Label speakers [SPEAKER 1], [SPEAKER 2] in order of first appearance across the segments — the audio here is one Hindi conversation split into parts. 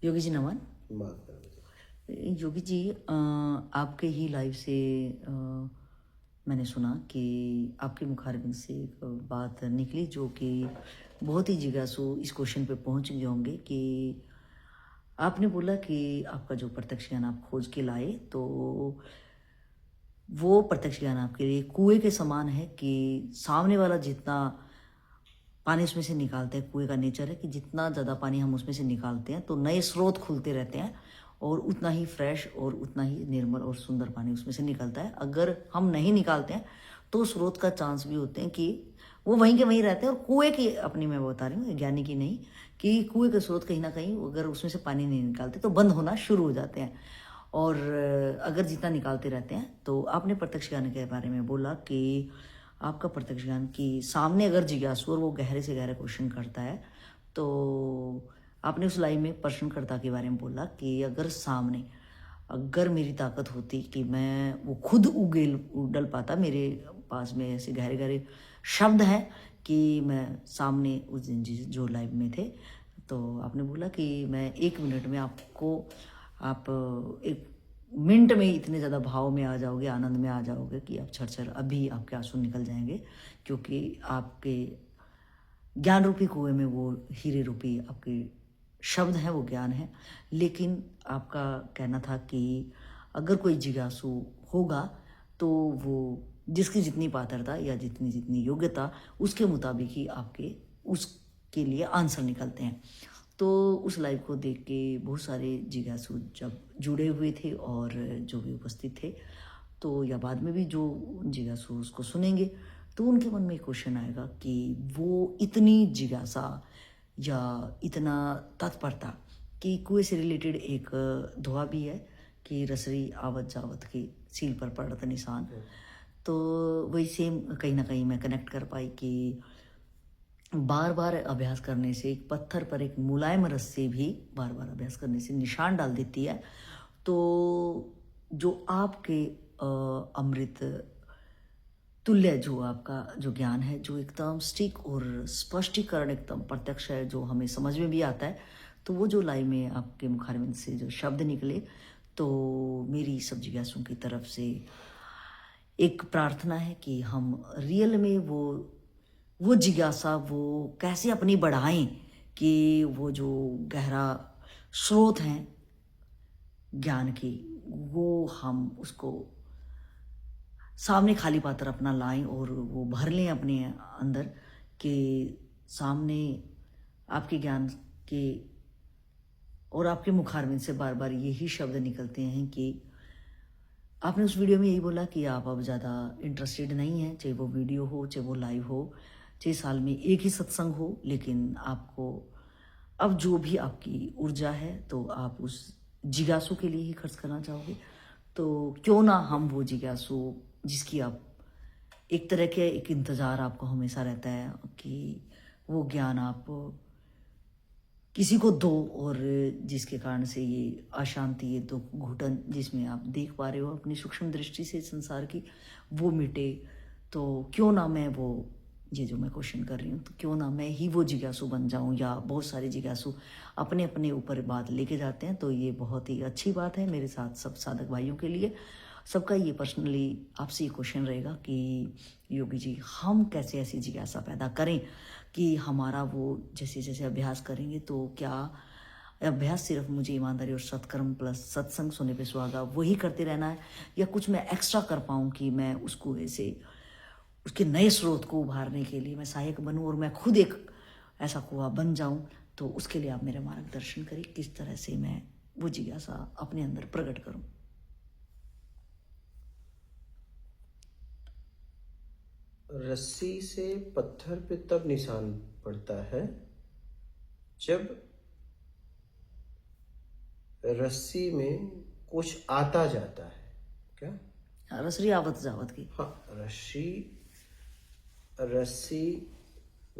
[SPEAKER 1] योगी जी नमन।
[SPEAKER 2] माफ
[SPEAKER 1] योगी जी आपके ही लाइव से मैंने सुना कि आपके मुखारबिन से एक बात निकली जो कि बहुत ही जिज्ञासु इस क्वेश्चन पे पहुंच गए होंगे कि आपने बोला कि आपका जो प्रत्यक्ष ज्ञान आप खोज के लाए तो वो प्रत्यक्ष ज्ञान आपके लिए कुएं के समान है कि सामने वाला जितना पानी उसमें से निकालते हैं, कुएं का नेचर है कि जितना ज़्यादा पानी हम उसमें से निकालते हैं तो नए स्रोत खुलते रहते हैं और उतना ही फ्रेश और उतना ही निर्मल और सुंदर पानी उसमें से निकलता है। अगर हम नहीं निकालते हैं तो स्रोत का चांस भी होते हैं कि वो वहीं के वहीं रहते हैं। और कुएं की अपनी मैं बता रही हूँ, ज्ञानी की नहीं, कि कुएं के स्रोत कहीं ना कहीं अगर उसमें से पानी नहीं निकालते तो बंद होना शुरू हो जाते हैं। और अगर जितना निकालते रहते हैं तो आपने प्रत्यक्ष ज्ञान के बारे में बोला कि आपका प्रत्यक्ष ज्ञान की सामने अगर जिज्ञासु और वो गहरे से गहरे क्वेश्चन करता है तो आपने उस लाइन में प्रश्नकर्ता के बारे में बोला कि अगर मेरी ताकत होती कि मैं वो खुद उड़ल पाता, मेरे पास में ऐसे गहरे गहरे शब्द हैं कि मैं सामने उस दिन जो लाइव में थे तो आपने बोला कि मैं 1 मिनट में आप 1 मिनट में इतने ज़्यादा भाव में आ जाओगे, आनंद में आ जाओगे कि आप छर अभी आपके आंसू निकल जाएंगे, क्योंकि आपके ज्ञान रूपी कुएं में वो हीरे रूपी आपके शब्द हैं, वो ज्ञान है। लेकिन आपका कहना था कि अगर कोई जिज्ञासु होगा तो वो जिसकी जितनी पात्रता या जितनी जितनी योग्यता उसके मुताबिक ही आपके उसके लिए आंसर निकलते हैं। तो उस लाइव को देख के बहुत सारे जिज्ञासु जब जुड़े हुए थे और जो भी उपस्थित थे तो या बाद में भी जो जिज्ञासु उसको सुनेंगे तो उनके मन में क्वेश्चन आएगा कि वो इतनी जिज्ञासा या इतना तत्परता कि कुएं से रिलेटेड एक दुआ भी है कि रसरी आवत जावत की सील पर पड़त निशान। तो वही सेम कहीं ना कहीं मैं कनेक्ट कर पाई कि बार बार अभ्यास करने से एक पत्थर पर एक मुलायम रस्सी भी बार बार अभ्यास करने से निशान डाल देती है। तो जो आपके अमृत तुल्य जो आपका जो ज्ञान है, जो एकदम स्टिक और स्पष्टीकरण एकदम प्रत्यक्ष है, जो हमें समझ में भी आता है, तो वो जो लाइव में आपके मुखारबिंद से जो शब्द निकले तो मेरी सब जिज्ञासुओं की तरफ से एक प्रार्थना है कि हम रियल में वो जिज्ञासा वो कैसे अपनी बढ़ाएं कि वो जो गहरा स्रोत हैं ज्ञान की वो हम उसको सामने खाली पात्र अपना लाएं और वो भर लें अपने अंदर के सामने आपके ज्ञान के। और आपके मुखारबिंद से बार बार यही शब्द निकलते हैं कि आपने उस वीडियो में यही बोला कि आप अब ज़्यादा इंटरेस्टेड नहीं हैं, चाहे वो वीडियो हो, चाहे वो लाइव हो, चाहे साल में एक ही सत्संग हो, लेकिन आपको अब जो भी आपकी ऊर्जा है तो आप उस जिज्ञासु के लिए ही खर्च करना चाहोगे। तो क्यों ना हम वो जिज्ञासु जिसकी आप एक तरह के एक इंतज़ार आपको हमेशा रहता है कि वो ज्ञान आप किसी को दो और जिसके कारण से ये अशांति, ये दुख, घुटन जिसमें आप देख पा रहे हो अपनी सूक्ष्म दृष्टि से संसार की, वो मिटे। तो क्यों ना मैं वो ये जो मैं क्वेश्चन कर रही हूँ तो क्यों ना मैं ही वो जिज्ञासु बन जाऊँ, या बहुत सारे जिज्ञासु अपने अपने ऊपर बात लेके जाते हैं। तो ये बहुत ही अच्छी बात है मेरे साथ सब साधक भाइयों के लिए। सबका ये पर्सनली आपसे ये क्वेश्चन रहेगा कि योगी जी हम कैसे ऐसी जिज्ञासा पैदा करें कि हमारा वो जैसे जैसे अभ्यास करेंगे तो क्या अभ्यास सिर्फ मुझे ईमानदारी और सत्कर्म प्लस सत्संग सुनने पे सुहागा वही करते रहना है, या कुछ मैं एक्स्ट्रा कर पाऊँ कि मैं उसको ऐसे उसके नए स्रोत को उभारने के लिए मैं सहायक बनूं और मैं खुद एक ऐसा कुआं बन जाऊं। तो उसके लिए आप मेरा मार्गदर्शन करें किस तरह से मैं वो जिज्ञासा अपने अंदर प्रकट करूं।
[SPEAKER 2] रस्सी से पत्थर पे तब निशान पड़ता है जब रस्सी में कुछ आता जाता है। क्या
[SPEAKER 1] रसरी आवत जावत की?
[SPEAKER 2] हाँ, रस्सी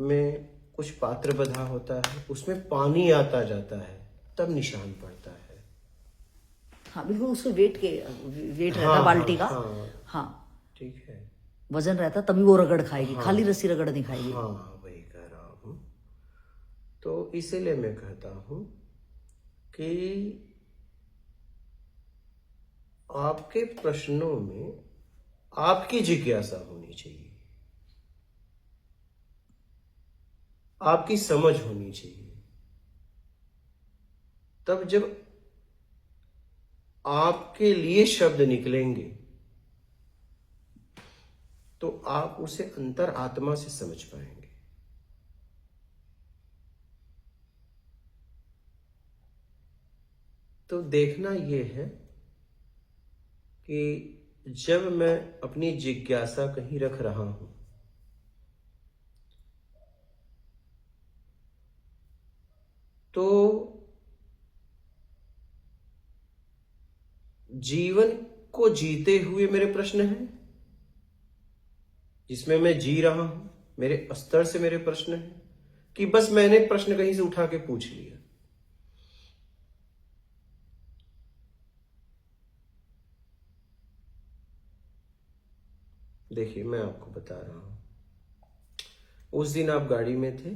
[SPEAKER 2] में कुछ पात्र बंधा होता है, उसमें पानी आता जाता है, तब निशान पड़ता है।
[SPEAKER 1] हाँ बिल्कुल, उसके वेट रहता
[SPEAKER 2] हाँ,
[SPEAKER 1] बाल्टी का।
[SPEAKER 2] हाँ,
[SPEAKER 1] हाँ
[SPEAKER 2] ठीक है,
[SPEAKER 1] वजन रहता तभी वो रगड़ खाएगी।
[SPEAKER 2] हाँ,
[SPEAKER 1] खाली रस्सी रगड़ नहीं खाएगी।
[SPEAKER 2] हाँ वही कह रहा हूँ। तो इसीलिए मैं कहता हूँ कि आपके प्रश्नों में आपकी जिज्ञासा होनी चाहिए, आपकी समझ होनी चाहिए। तब जब आपके लिए शब्द निकलेंगे तो आप उसे अंतर आत्मा से समझ पाएंगे। तो देखना यह है कि जब मैं अपनी जिज्ञासा कहीं रख रहा हूं तो जीवन को जीते हुए मेरे प्रश्न हैं, जिसमें मैं जी रहा हूं, मेरे स्तर से मेरे प्रश्न हैं, कि बस मैंने प्रश्न कहीं से उठा के पूछ लिया। देखिए, मैं आपको बता रहा हूं, उस दिन आप गाड़ी में थे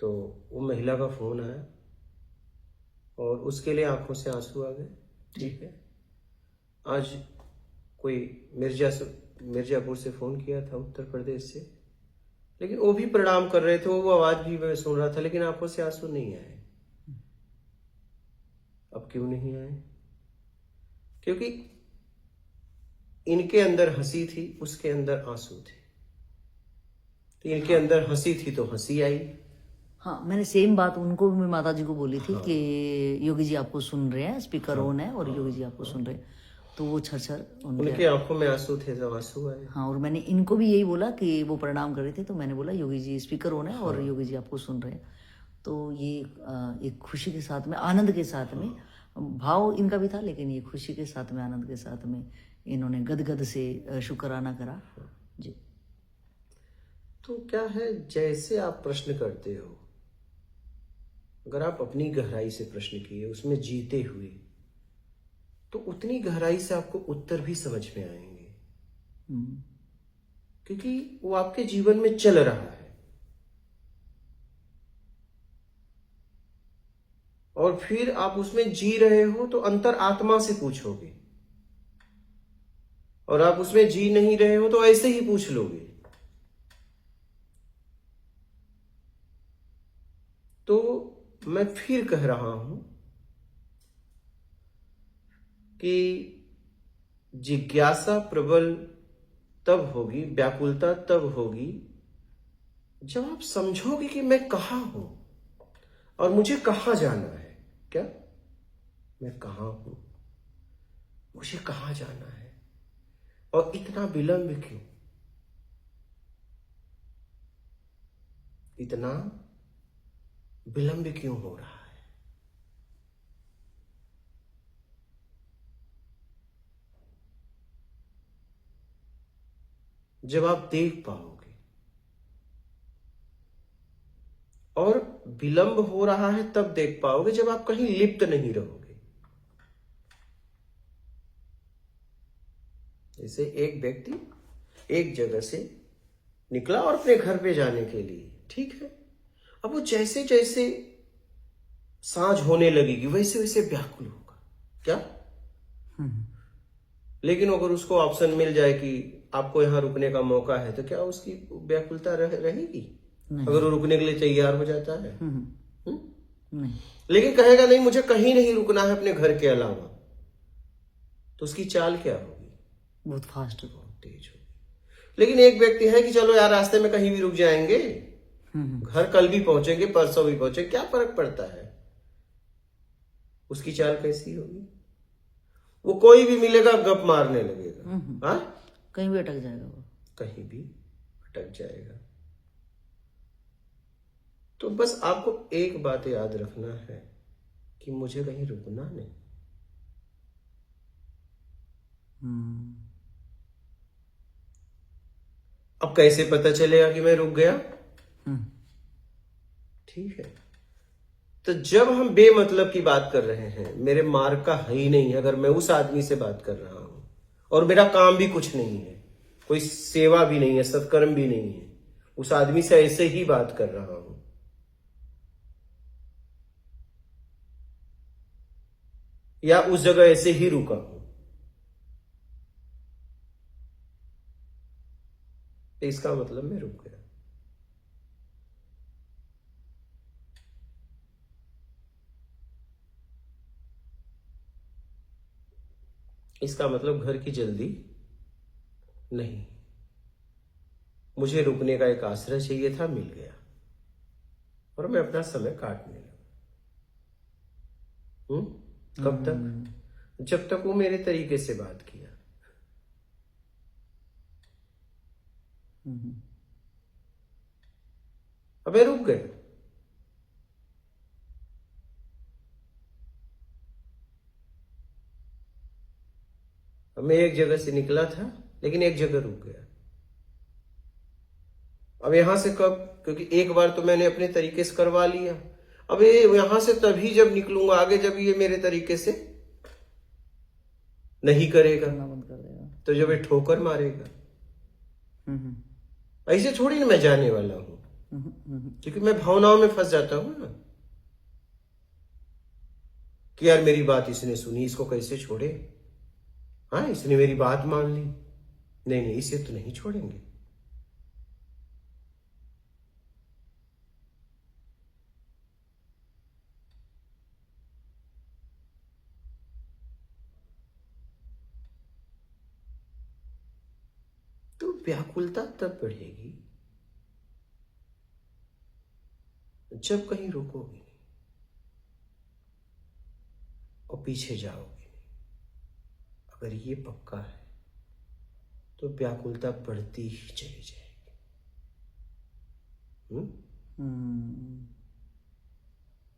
[SPEAKER 2] तो वो महिला का फोन आया और उसके लिए आंखों से आंसू आ गए। ठीक है, आज कोई मिर्जापुर से फोन किया था, उत्तर प्रदेश से, लेकिन वो भी प्रणाम कर रहे थे, वो आवाज भी मैं सुन रहा था, लेकिन आंखों से आंसू नहीं आए। अब क्यों नहीं आए? क्योंकि इनके अंदर हंसी थी, उसके अंदर आंसू थे। तो इनके अंदर हंसी थी तो हंसी आई।
[SPEAKER 1] हाँ, मैंने सेम बात उनको भी माता जी को बोली थी कि योगी जी आपको सुन रहे हैं, स्पीकर ऑन है और योगी जी आपको सुन रहे हैं। तो वो छर
[SPEAKER 2] उनके आंखों में आंसू थे तो आंसू आए।
[SPEAKER 1] हाँ, और मैंने इनको भी यही बोला कि वो प्रणाम कर रहे थे, तो मैंने बोला योगी जी स्पीकर ऑन है और योगी जी आपको सुन रहे हैं। तो ये एक खुशी के साथ में, आनंद के साथ में, भाव इनका भी था, लेकिन ये खुशी के साथ में, आनंद के साथ में इन्होंने गदगद से शुक्राना करा जी।
[SPEAKER 2] तो क्या है, जैसे आप प्रश्न करते हो, अगर आप अपनी गहराई से प्रश्न किए, उसमें जीते हुए, तो उतनी गहराई से आपको उत्तर भी समझ में आएंगे, क्योंकि वो आपके जीवन में चल रहा है। और फिर आप उसमें जी रहे हो तो अंतर आत्मा से पूछोगे, और आप उसमें जी नहीं रहे हो तो ऐसे ही पूछ लोगे। तो मैं फिर कह रहा हूं कि जिज्ञासा प्रबल तब होगी, व्याकुलता तब होगी जब आप समझोगे कि मैं कहां हूं और मुझे कहां जाना है। क्या मैं कहां हूं, मुझे कहां जाना है, और इतना विलंब क्यों, इतना विलंब क्यों हो रहा है। जब आप देख पाओगे, और विलंब हो रहा है तब देख पाओगे जब आप कहीं लिप्त नहीं रहोगे। जैसे एक व्यक्ति एक जगह से निकला और अपने घर पे जाने के लिए, ठीक है, अब वो जैसे जैसे सांझ होने लगेगी वैसे वैसे व्याकुल होगा। क्या? लेकिन अगर उसको ऑप्शन मिल जाए कि आपको यहां रुकने का मौका है, तो क्या उसकी व्याकुलता रहेगी? अगर वो रुकने के लिए तैयार हो जाता है।
[SPEAKER 1] नहीं।
[SPEAKER 2] लेकिन कहेगा नहीं, मुझे कहीं नहीं रुकना है अपने घर के अलावा, तो उसकी चाल क्या होगी?
[SPEAKER 1] बहुत फास्ट,
[SPEAKER 2] बहुत तेज होगी। लेकिन एक व्यक्ति है कि चलो यार, रास्ते में कहीं भी रुक जाएंगे, घर कल भी पहुंचेंगे, परसों भी पहुंचेंगे, क्या फर्क पड़ता है। उसकी चाल कैसी होगी? वो कोई भी मिलेगा गप मारने लगेगा। हाँ,
[SPEAKER 1] कहीं भी अटक जाएगा वो,
[SPEAKER 2] कहीं भी अटक जाएगा। तो बस आपको एक बात याद रखना है कि मुझे कहीं रुकना नहीं। अब कैसे पता चलेगा कि मैं रुक गया? ठीक है, तो जब हम बेमतलब की बात कर रहे हैं, मेरे मार्ग का है ही नहीं, अगर मैं उस आदमी से बात कर रहा हूं और मेरा काम भी कुछ नहीं है, कोई सेवा भी नहीं है, सत्कर्म भी नहीं है, उस आदमी से ऐसे ही बात कर रहा हूं, या उस जगह ऐसे ही रुका हूं, तो इसका मतलब मैं रुक गया। इसका मतलब घर की जल्दी नहीं, मुझे रुकने का एक आश्रय चाहिए था, मिल गया और मैं अपना समय काटने लगा। कब तक? जब तक वो मेरे तरीके से बात किया। अब मैं रुक गया। अब मैं एक जगह से निकला था, लेकिन एक जगह रुक गया। अब यहां से कब? क्योंकि एक बार तो मैंने अपने तरीके से करवा लिया। अब ये यहां से तभी जब निकलूंगा आगे, जब ये मेरे तरीके से नहीं करेगा,
[SPEAKER 1] करना बंद कर देगा।
[SPEAKER 2] तो जब ये ठोकर मारेगा, ऐसे थोड़ी ना मैं जाने वाला हूं, क्योंकि मैं भावनाओं में फंस जाता हूं ना कि यार मेरी बात इसने सुनी, इसको कैसे छोड़े। हाँ, इसने मेरी बात मान ली, नहीं नहीं इसे तो नहीं छोड़ेंगे। तो व्याकुलता तब बढ़ेगी जब कहीं रुकोगे नहीं और पीछे जाओगे नहीं। अगर ये पक्का है तो व्याकुलता बढ़ती ही चली जाएगी।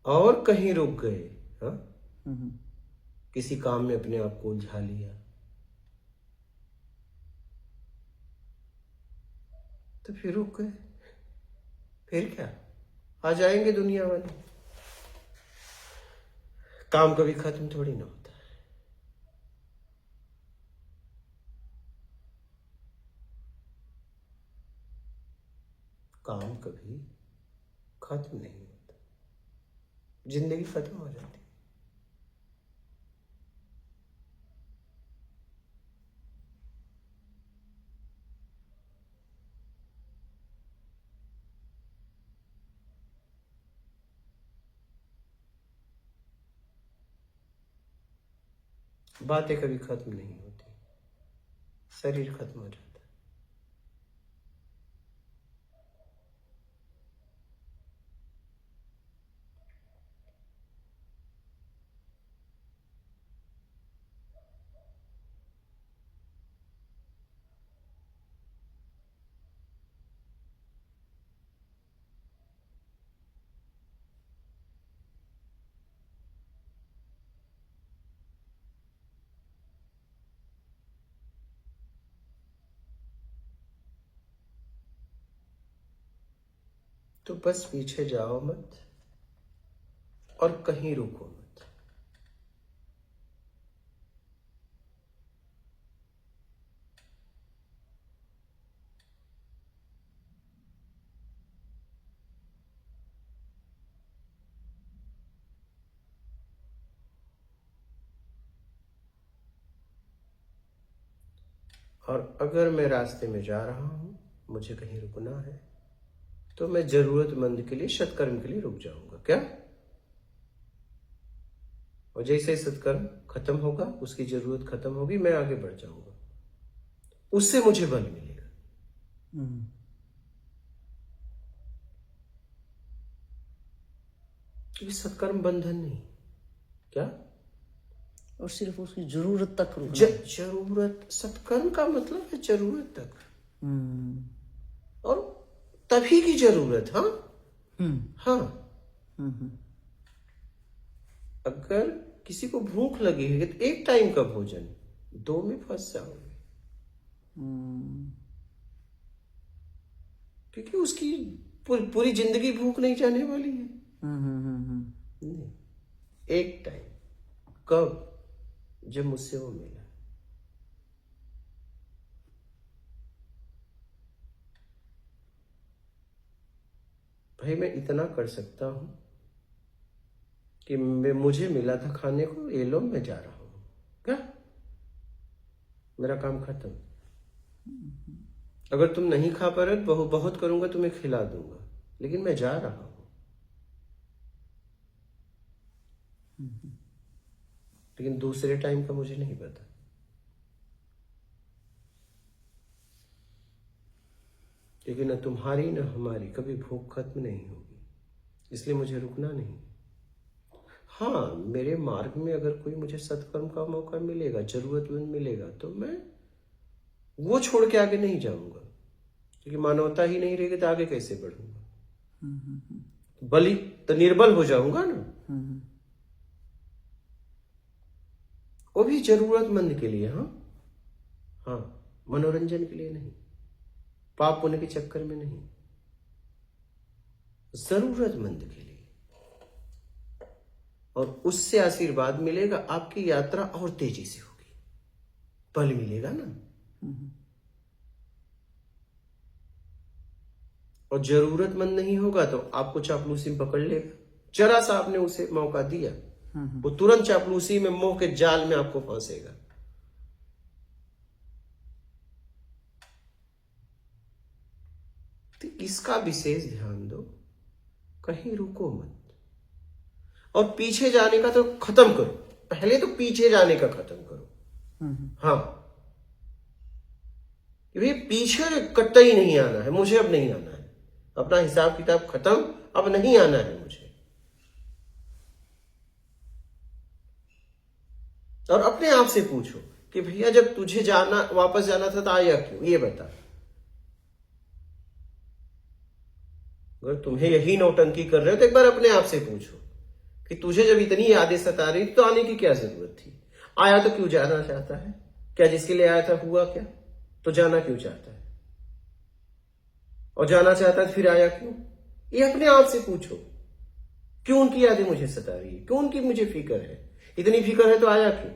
[SPEAKER 2] और कहीं रुक गए, हाँ, किसी काम में अपने आप को उलझा लिया, तो फिर रुक गए। फिर क्या, आ जाएंगे दुनिया वाले। काम कभी खत्म थोड़ी ना होता है। काम कभी खत्म नहीं होता, जिंदगी खत्म हो जाती है। बातें कभी खत्म नहीं होती, शरीर खत्म हो जाता है। तो बस पीछे जाओ मत और कहीं रुको मत। और अगर मैं रास्ते में जा रहा हूं, मुझे कहीं रुकना है, तो मैं जरूरतमंद के लिए, सत्कर्म के लिए रुक जाऊंगा। क्या? और जैसे ही सत्कर्म खत्म होगा, उसकी जरूरत खत्म होगी, मैं आगे बढ़ जाऊंगा, उससे मुझे बल मिलेगा। क्योंकि सत्कर्म बंधन नहीं। क्या?
[SPEAKER 1] और सिर्फ उसकी जरूरत तक रुकना।
[SPEAKER 2] जरूरत, सत्कर्म का मतलब है जरूरत तक।
[SPEAKER 1] हम्म।
[SPEAKER 2] और तभी की जरूरत। हाँ हाँ। अगर किसी को भूख लगी है तो एक टाइम का भोजन, दो में फंस जाओगे, क्योंकि उसकी पूरी जिंदगी भूख नहीं जाने वाली है। नहीं, एक टाइम। कब? जब मुझसे वो मिला। भाई मैं इतना कर सकता हूं कि मुझे मिला था खाने को, ये लो मैं जा रहा हूं, क्या मेरा काम खत्म। अगर तुम नहीं खा पा रहे तो बहुत करूंगा, तुम्हें खिला दूंगा, लेकिन मैं जा रहा हूं। लेकिन दूसरे टाइम का मुझे नहीं पता। लेकिन न तुम्हारी न हमारी कभी भूख खत्म नहीं होगी, इसलिए मुझे रुकना नहीं। हाँ, मेरे मार्ग में अगर कोई मुझे सत्कर्म का मौका मिलेगा, जरूरतमंद मिलेगा, तो मैं वो छोड़ के आगे नहीं जाऊंगा, क्योंकि मानवता ही नहीं रहेगी तो आगे कैसे बढ़ूंगा। बलि तो निर्बल हो जाऊंगा ना। वो भी जरूरतमंद के लिए। हाँ हाँ, मनोरंजन के लिए नहीं, पाप होने के चक्कर में नहीं, जरूरतमंद के लिए। और उससे आशीर्वाद मिलेगा, आपकी यात्रा और तेजी से होगी, बल मिलेगा ना। और जरूरतमंद नहीं होगा तो आपको चापलूसी में पकड़ लेगा। जरा सा आपने उसे मौका दिया, वो तुरंत चापलूसी में, मोह के जाल में आपको फंसेगा। तो इसका विशेष ध्यान दो, कहीं रुको मत। और पीछे जाने का तो खत्म करो, पहले तो पीछे जाने का खत्म करो। हाँ, ये पीछे कतई नहीं आना है, मुझे अब नहीं आना है, अपना हिसाब किताब खत्म, अब नहीं आना है मुझे। और अपने आप से पूछो कि भैया जब तुझे जाना, वापस जाना था तो आया क्यों, ये बता। अगर तुम्हें यही नौटंकी कर रहे हो तो एक बार अपने आप से पूछो कि तुझे जब इतनी यादें सता रही तो आने की क्या जरूरत थी। आया तो क्यों जाना चाहता है, क्या जिसके लिए आया था हुआ क्या, तो जाना क्यों चाहता है, और जाना चाहता है फिर आया क्यों। ये अपने आप से पूछो, क्यों उनकी यादें मुझे सता रही है, क्यों उनकी मुझे फिक्र है, इतनी फिक्र है तो आया क्यों।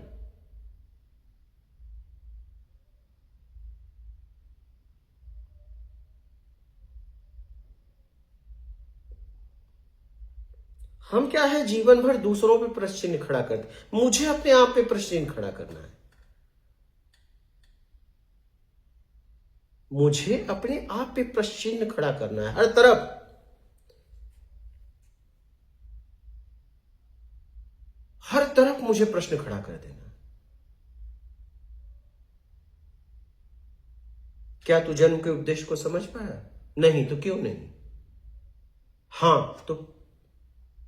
[SPEAKER 2] हम क्या है, जीवन भर दूसरों पे प्रश्न चिन्ह खड़ा करते, मुझे अपने आप पे प्रश्न चिन्ह खड़ा करना है। मुझे अपने आप पे प्रश्न चिन्ह खड़ा करना है, हर तरफ, हर तरफ मुझे प्रश्न खड़ा कर देना। क्या तू जन्म के उद्देश्य को समझ पाया, नहीं तो क्यों नहीं, हां तो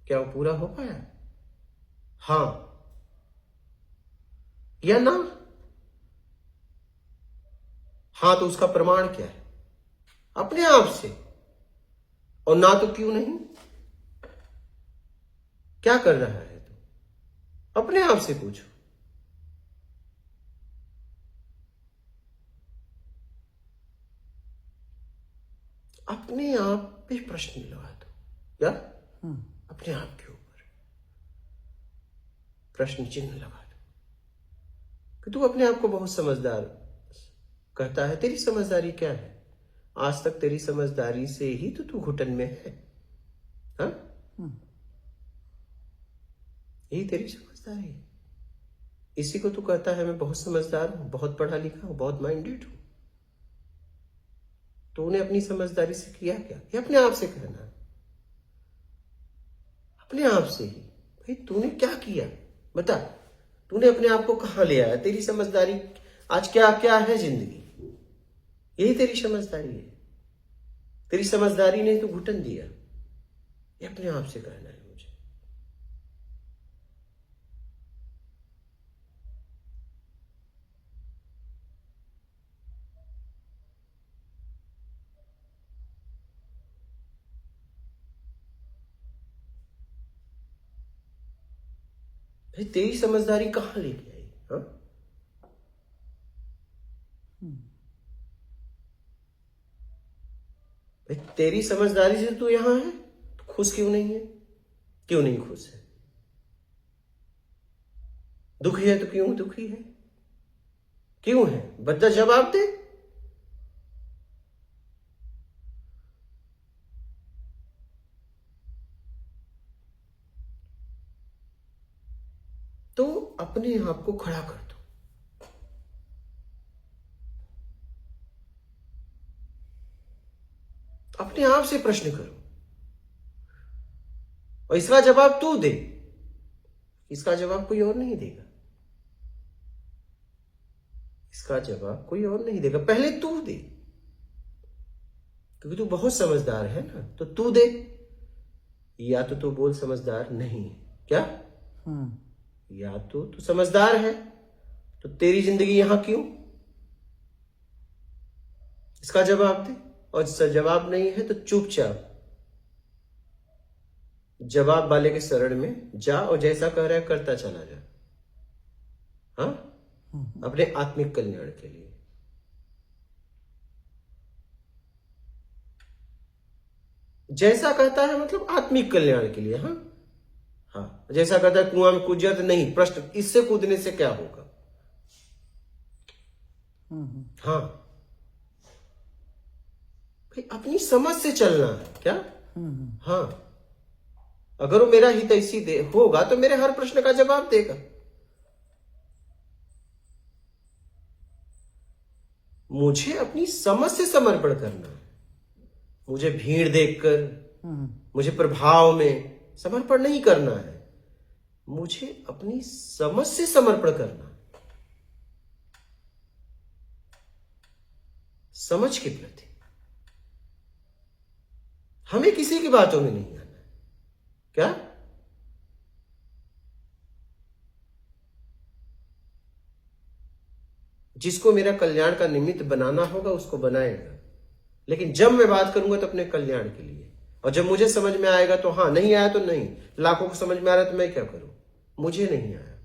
[SPEAKER 2] क्या वो पूरा हो पाया, हां या ना, हां तो उसका प्रमाण क्या है, अपने आप से। और ना तो क्यों नहीं, क्या कर रहा है तू, अपने आप से पूछो। अपने आप पे प्रश्न लगा दो, या अपने आप के ऊपर प्रश्न चिन्ह लगा दो कि तू अपने आप को बहुत समझदार कहता है। तेरी समझदारी क्या है, आज तक तेरी समझदारी से ही तो तू घुटन में है। हाँ, यही तेरी समझदारी है। इसी को तू कहता है मैं बहुत समझदार हूं, बहुत पढ़ा लिखा हूं, बहुत माइंडेड हूं। तो उन्हें अपनी समझदारी से किया क्या, ये अपने आप से कहना, अपने आप से ही। भाई तूने क्या किया, बता, तूने अपने आप को कहां ले आया, तेरी समझदारी आज क्या क्या है जिंदगी, यही तेरी समझदारी है। तेरी समझदारी ने तो घुटन दिया, ये अपने आप से कहना है मुझे। भाई तेरी समझदारी कहां लेके आई, हाँ? भाई तेरी समझदारी से तू यहां है, तो खुश क्यों नहीं है, क्यों नहीं खुश है, दुखी है तो क्यों दुखी है, क्यों है, बता जवाब दे। अपने आप को खड़ा कर दो। अपने आप से प्रश्न करो और इसका जवाब तू दे, इसका जवाब कोई और नहीं देगा, इसका जवाब कोई और नहीं देगा, पहले तू दे, क्योंकि तू बहुत समझदार है ना, तो तू दे। या तो तू बोल समझदार नहीं है क्या, या तो तू समझदार है, तो तेरी जिंदगी यहां क्यों, इसका जवाब दे। और इसका जवाब नहीं है तो चुपचाप जवाब वाले के शरण में जा और जैसा कह रहा है करता चला जा, हाँ, अपने आत्मिक कल्याण के लिए। जैसा कहता है मतलब आत्मिक कल्याण के लिए, हाँ हाँ, जैसा कहता है कुआं में कूद जाए तो नहीं, प्रश्न इससे कूदने से क्या होगा, हाँ भाई अपनी समझ से चलना है क्या, हाँ, अगर वो मेरा हितैषी दे होगा तो मेरे हर प्रश्न का जवाब देगा। मुझे अपनी समझ से समर्पण करना है, मुझे भीड़ देखकर, मुझे प्रभाव में समर्पण नहीं करना है, मुझे अपनी समझ से समर्पण करना है, समझ के प्रति। हमें किसी की बातों में नहीं आना है क्या, जिसको मेरा कल्याण का निमित्त बनाना होगा उसको बनाएगा, लेकिन जब मैं बात करूंगा तो अपने कल्याण के लिए, और जब मुझे समझ में आएगा तो हाँ, नहीं आया तो नहीं, लाखों को समझ में आ रहा है तो मैं क्या करूं, मुझे नहीं आया,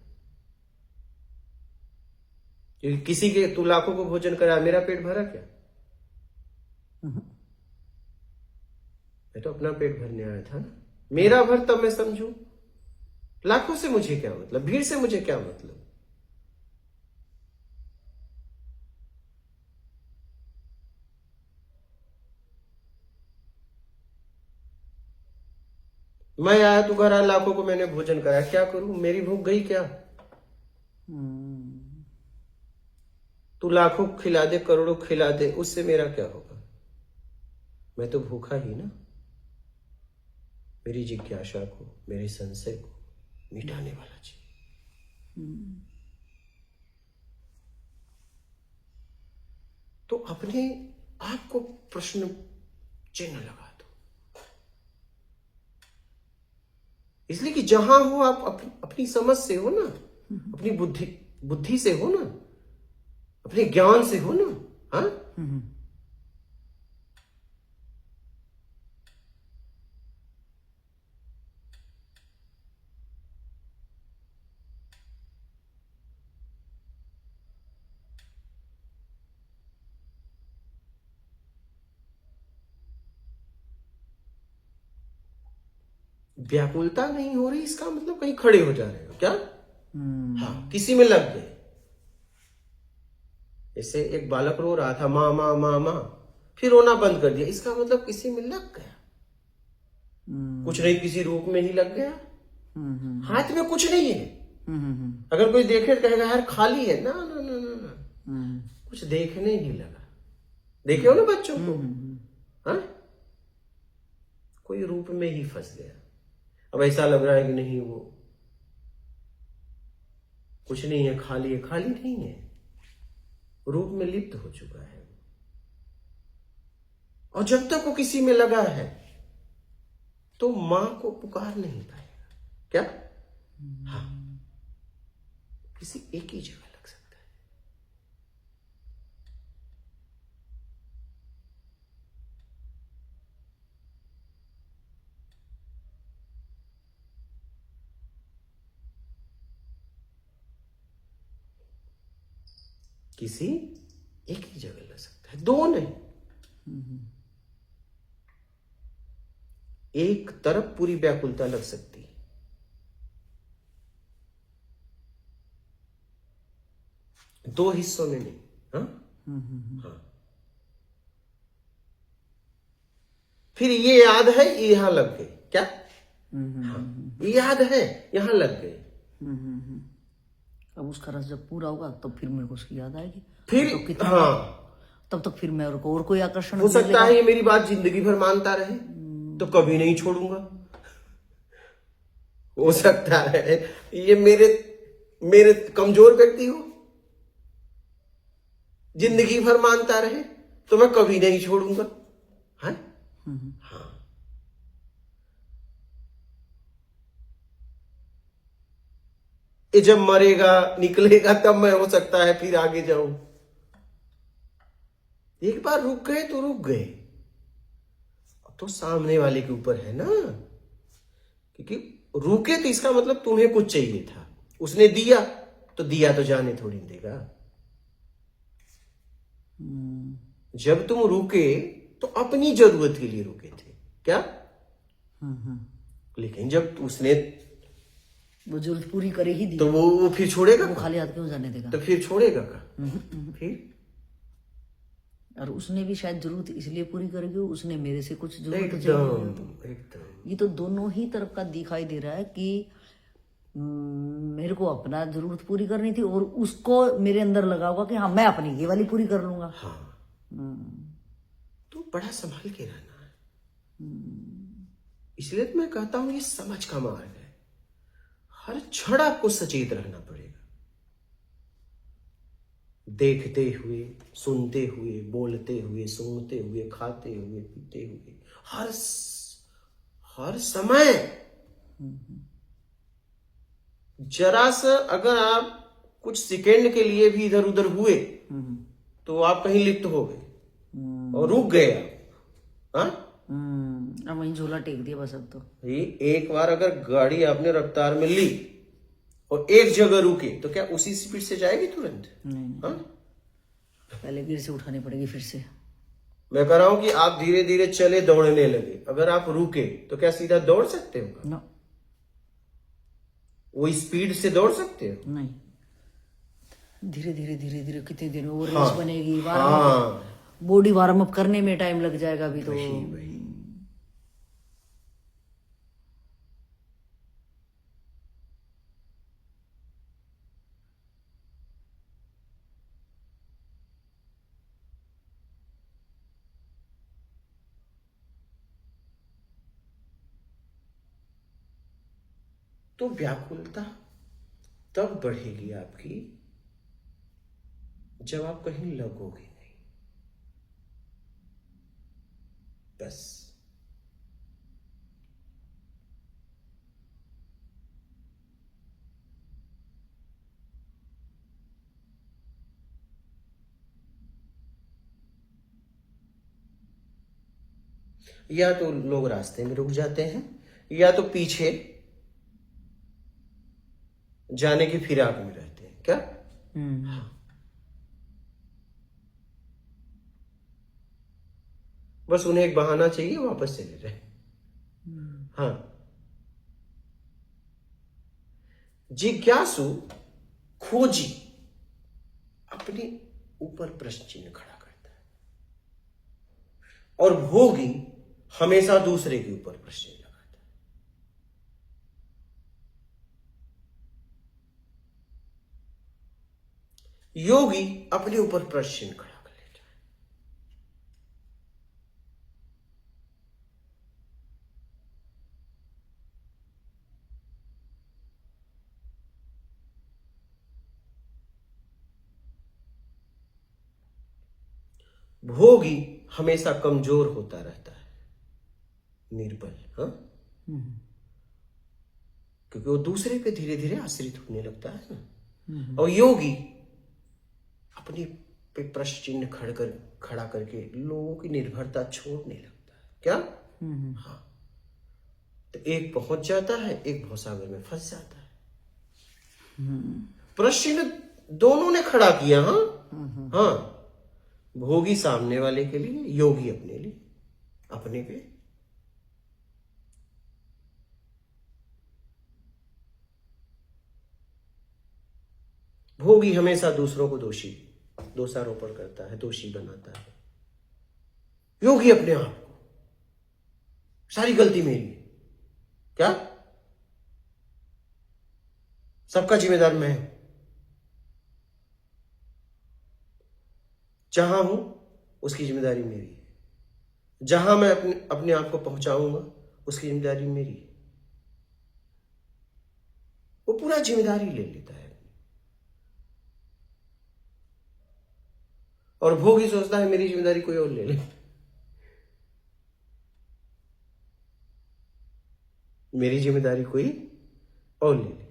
[SPEAKER 2] क्योंकि किसी के तू लाखों को भोजन करा, मेरा पेट भरा क्या, मैं तो अपना पेट भरने आया था ना, मेरा भर तब मैं समझू, लाखों से मुझे क्या मतलब, भीड़ से मुझे क्या मतलब। मैं आया तू घर आया, लाखों को मैंने भोजन कराया, क्या करूं, मेरी भूख गई क्या, तू लाखों को खिला दे, करोड़ों को खिला दे, उससे मेरा क्या होगा, मैं तो भूखा ही ना। मेरी जिज्ञासा को, मेरे संशय को मिटाने वाला चाहिए। तो अपने आप को प्रश्न चिन्ह लगा दो, इसलिए कि जहां हो आप अपनी समझ से हो ना, अपनी बुद्धि से हो ना, अपने ज्ञान से हो ना, हाँ, व्याकुलता नहीं हो रही इसका मतलब कहीं खड़े हो जा रहे हो क्या, हाँ, किसी में लग गए। जैसे एक बालक रो रहा था, माँ माँ माँ माँ, फिर रोना बंद कर दिया, इसका मतलब किसी में लग गया, कुछ नहीं किसी रूप में ही लग गया, हाथ में कुछ नहीं है। अगर कोई देखे तो कहेगा यार खाली है, ना ना ना ना ना, कुछ देखने ही लगा। देखे हो ना बच्चों को, हाँ, कोई रूप में ही फंस गया। अब ऐसा लग रहा है कि नहीं वो कुछ नहीं है, खाली है, खाली नहीं है, रूप में लिप्त हो चुका है। और जब तक वो किसी में लगा है तो मां को पुकार नहीं पाएगा क्या, हाँ, किसी एक ही जगह लग सकता है। किसी एक ही जगह लग सकता है, दो नहीं, एक तरफ पूरी व्याकुलता लग सकती है, दो हिस्सों में नहीं, हाँ, हाँ। फिर ये याद है यहां लग गए क्या, हाँ, ये याद है यहां लग गए,
[SPEAKER 1] अब उसका रस जब पूरा होगा तब फिर मेरे को उसकी याद आएगी।
[SPEAKER 2] फिर
[SPEAKER 1] तो कितना
[SPEAKER 2] हाँ,
[SPEAKER 1] तब तक फिर मैं और कोई आकर्षण
[SPEAKER 2] हो सकता है ये मेरी बात जिंदगी भर मानता रहे तो कभी नहीं छोड़ूंगा। हो सकता है ये मेरे मेरे कमजोर व्यक्ति हो, जिंदगी भर मानता रहे तो मैं कभी नहीं छोड़ूंगा। है हाँ, ये जब मरेगा निकलेगा तब मैं हो सकता है फिर आगे जाऊं। एक बार रुक गए तो रुक गए। तो सामने वाले के ऊपर है ना, क्योंकि रुके तो इसका मतलब तुम्हें कुछ चाहिए था, उसने दिया तो जाने थोड़ी देगा। जब तुम रुके तो अपनी जरूरत के लिए रुके थे क्या, लेकिन जब उसने
[SPEAKER 1] वो जरूरत पूरी करे ही दी
[SPEAKER 2] तो वो फिर छोड़ेगा
[SPEAKER 1] वो खाली हाथ क्यों जाने देगा।
[SPEAKER 2] तो फिर छोड़ेगा का फिर।
[SPEAKER 1] और उसने भी शायद जरूरत इसलिए पूरी करेगी, उसने मेरे से कुछ जरूरत
[SPEAKER 2] एकदम एकदम
[SPEAKER 1] ये तो दोनों ही तरफ का दिखाई दे रहा है कि मेरे को अपना जरूरत पूरी करनी थी और उसको मेरे अंदर लगा होगा कि हाँ मैं अपनी ये वाली पूरी कर लूंगा।
[SPEAKER 2] हाँ, तो बड़ा संभाल के रहना है। इसलिए तो मैं कहता हूं ये समझ का मार्ग है। हर क्षण आपको सचेत रहना पड़ेगा, देखते हुए, सुनते हुए, बोलते हुए, सूंघते हुए, खाते हुए, पीते हुए, हर समय। जरा सा अगर आप कुछ सेकेंड के लिए भी इधर उधर हुए तो आप कहीं लिप्त हो गए और रुक गए आप। हाँ,
[SPEAKER 1] अब वहीं झोला टेक दिया बस। अब तो
[SPEAKER 2] ये एक बार अगर गाड़ी आपने रफ्तार में ली और एक जगह रुके तो क्या उसी स्पीड से जाएगी तुरंत?
[SPEAKER 1] नहीं,
[SPEAKER 2] हाँ?
[SPEAKER 1] पहले गिर से उठानी पड़ेगी फिर से।
[SPEAKER 2] मैं कह रहा हूं कि आप धीरे धीरे चले, दौड़ने लगे, अगर आप रुके तो क्या सीधा दौड़ सकते हो?
[SPEAKER 1] नो,
[SPEAKER 2] वो स्पीड से दौड़ सकते हो?
[SPEAKER 1] नहीं, धीरे धीरे धीरे धीरे कितने दिन वो रेस
[SPEAKER 2] हाँ,
[SPEAKER 1] बनेगी,
[SPEAKER 2] हाँ,
[SPEAKER 1] बॉडी वार्म अप करने में टाइम लग जाएगा अभी तो।
[SPEAKER 2] वही। तो व्याकुलता तब बढ़ेगी आपकी जब आप कहीं लगोगे नहीं। बस या तो लोग रास्ते में रुक जाते हैं या तो पीछे जाने की फिराक में रहते हैं क्या। बस उन्हें एक बहाना चाहिए, वापस चले जाए। हाँ, जिज्ञासु खोजी अपने ऊपर प्रश्न चिन्ह खड़ा करता है और भोगी हमेशा दूसरे के ऊपर प्रश्न चिन्ह लगाता है। योगी अपने ऊपर प्रश्न चिन्ह खड़ा कर लेता है। भोगी हमेशा कमजोर होता रहता है, निर्बल। हाँ, क्योंकि वो दूसरे पे धीरे धीरे आश्रित होने लगता है ना। और योगी अपने पे प्रश्न चिन्ह खड़ा करके लोगों की निर्भरता छोड़ने लगता है क्या। हाँ, तो एक पहुंच जाता है, एक भवसागर में फंस जाता है। प्रश्न चिन्ह दोनों ने खड़ा किया। हाँ, हाँ, भोगी सामने वाले के लिए, योगी अपने लिए, अपने पे। भोगी हमेशा दूसरों को दोषारोपण करता है, दोषी बनाता है। योगी अपने आप को, सारी गलती मेरी है क्या, सबका जिम्मेदार मैं हूं। जहां हूं उसकी जिम्मेदारी मेरी है, जहां मैं अपने अपने आप को पहुंचाऊंगा उसकी जिम्मेदारी मेरी है। वो पूरा जिम्मेदारी ले लेता है और भोगी सोचता है मेरी जिम्मेदारी कोई और ले ले। मेरी जिम्मेदारी कोई और ले ले।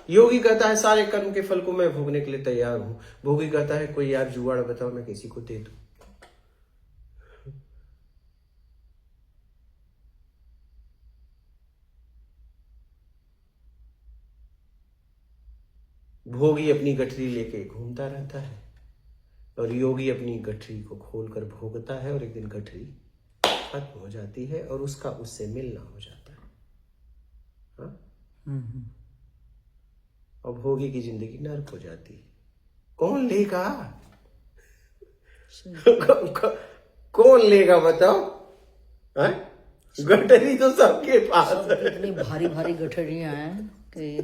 [SPEAKER 2] योगी कहता है सारे कर्म के फल को मैं भोगने के लिए तैयार हूं। भोगी कहता है कोई यार जुगाड़ बताओ, मैं किसी को दे दूं। भोगी अपनी गठरी लेके घूमता रहता है और योगी अपनी गठरी को खोलकर भोगता है, और एक दिन गठरी खत्म हो जाती है और उसका उससे मिलना हो जाता है। हाँ? और भोगी की जिंदगी नर्क हो जाती है। कौन लेगा? कौन लेगा बताओ? हाँ? गठरी तो सबके पास है।
[SPEAKER 1] इतनी भारी भारी गठरियां हैं कि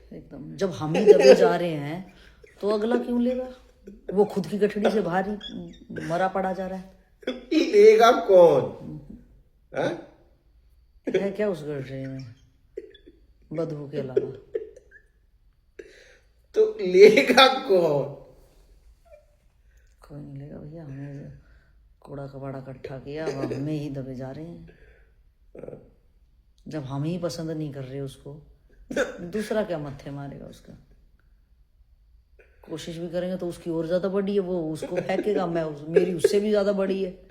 [SPEAKER 1] एकदम, जब हम ही दबे जा रहे हैं तो अगला क्यों लेगा? वो खुद की गठरी से भारी मरा पड़ा जा रहा है।
[SPEAKER 2] लेगा कौन? हाँ?
[SPEAKER 1] है क्या उस गठरी में बदबू के अलावा?
[SPEAKER 2] तो लेगा कौन?
[SPEAKER 1] कोई नहीं लेगा भैया। हमने कूड़ा कबाड़ा इकट्ठा किया, अब हमें ही दबे जा रहे हैं। जब हम ही पसंद नहीं कर रहे उसको, दूसरा क्या मत्थे मारेगा उसका? कोशिश भी करेंगे तो उसकी और ज्यादा बड़ी है, वो उसको फेंकेगा, मेरी उससे भी ज्यादा बड़ी है।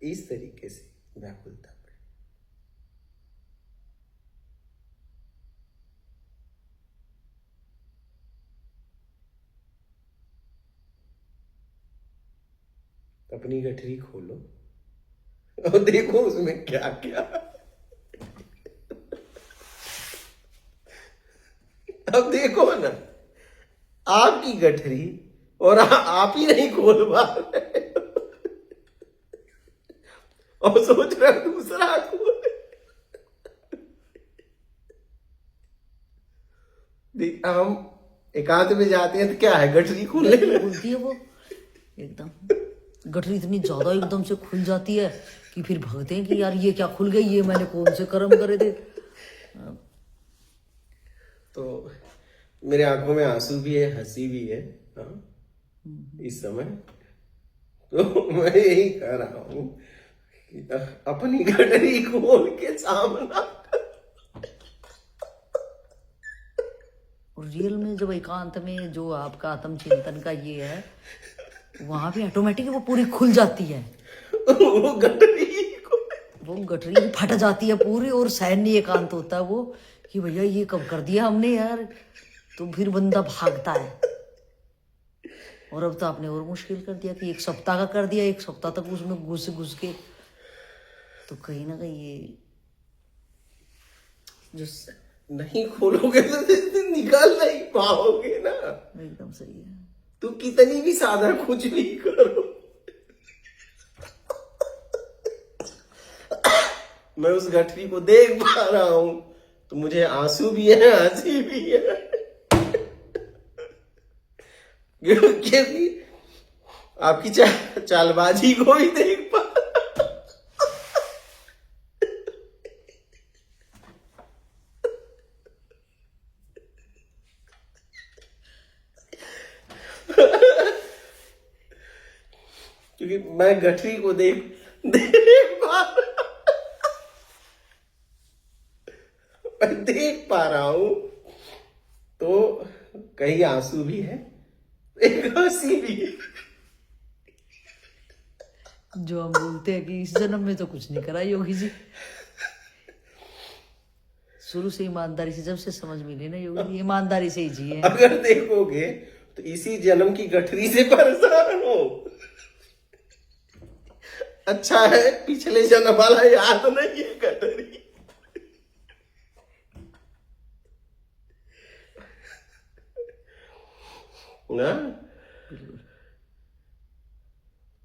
[SPEAKER 2] इस तरीके से व्याकुलता पड़े। अपनी गठरी खोलो और देखो उसमें क्या क्या। अब देखो ना, आपकी गठरी और आप ही नहीं खोल पा रहे और सोच रहे हो दूसरा खोले। हम एकांत में जाते हैं तो क्या है, गठरी खोलने
[SPEAKER 1] खुलती है वो एकदम। गठरी इतनी ज्यादा एकदम से खुल जाती है कि फिर भागते हैं कि यार ये क्या खुल गई, ये मैंने कौन से कर्म करे थे।
[SPEAKER 2] तो मेरे आंखों में आंसू भी है, हंसी भी है। हाँ? इस समय तो मैं यही कह रहा हूं कि अपनी गठरी खोल के सामना।
[SPEAKER 1] और रियल में जब एकांत में जो आपका आत्मचिंतन का ये है, वहां भी ऑटोमेटिक वो पूरी खुल जाती है।
[SPEAKER 2] वो
[SPEAKER 1] गठरी फट जाती है पूरी, और सैन्य एकांत होता है वो कि भैया ये कब कर दिया हमने यार। तो फिर बंदा भागता है। और अब तो आपने और मुश्किल कर दिया कि 1 सप्ताह का कर दिया, 1 सप्ताह तक उसमें घुस घुस के। तो कहीं ना कहीं ये जो
[SPEAKER 2] नहीं खोलोगे तो निकाल नहीं पाओगे ना।
[SPEAKER 1] एकदम सही है।
[SPEAKER 2] तू कितनी भी साधा कुछ भी करो। मैं उस गठरी को देख पा रहा हूं तो मुझे आंसू भी है, हंसी भी है। क्योंकि आपकी चालबाजी को ही देख पा। क्योंकि मैं गठरी को देख पा रहा हूं तो कहीं आंसू भी है, एक हंसी भी है।
[SPEAKER 1] जो हम बोलते हैं कि इस जन्म में तो कुछ नहीं करा योगी जी। शुरू से ईमानदारी से, जब से समझ मिली ना योगी जी, ईमानदारी से ही जिए।
[SPEAKER 2] अगर देखोगे तो इसी जन्म की गठरी से परेशान हो। अच्छा है पिछले जन्म वाला याद नहीं है गठरी। ना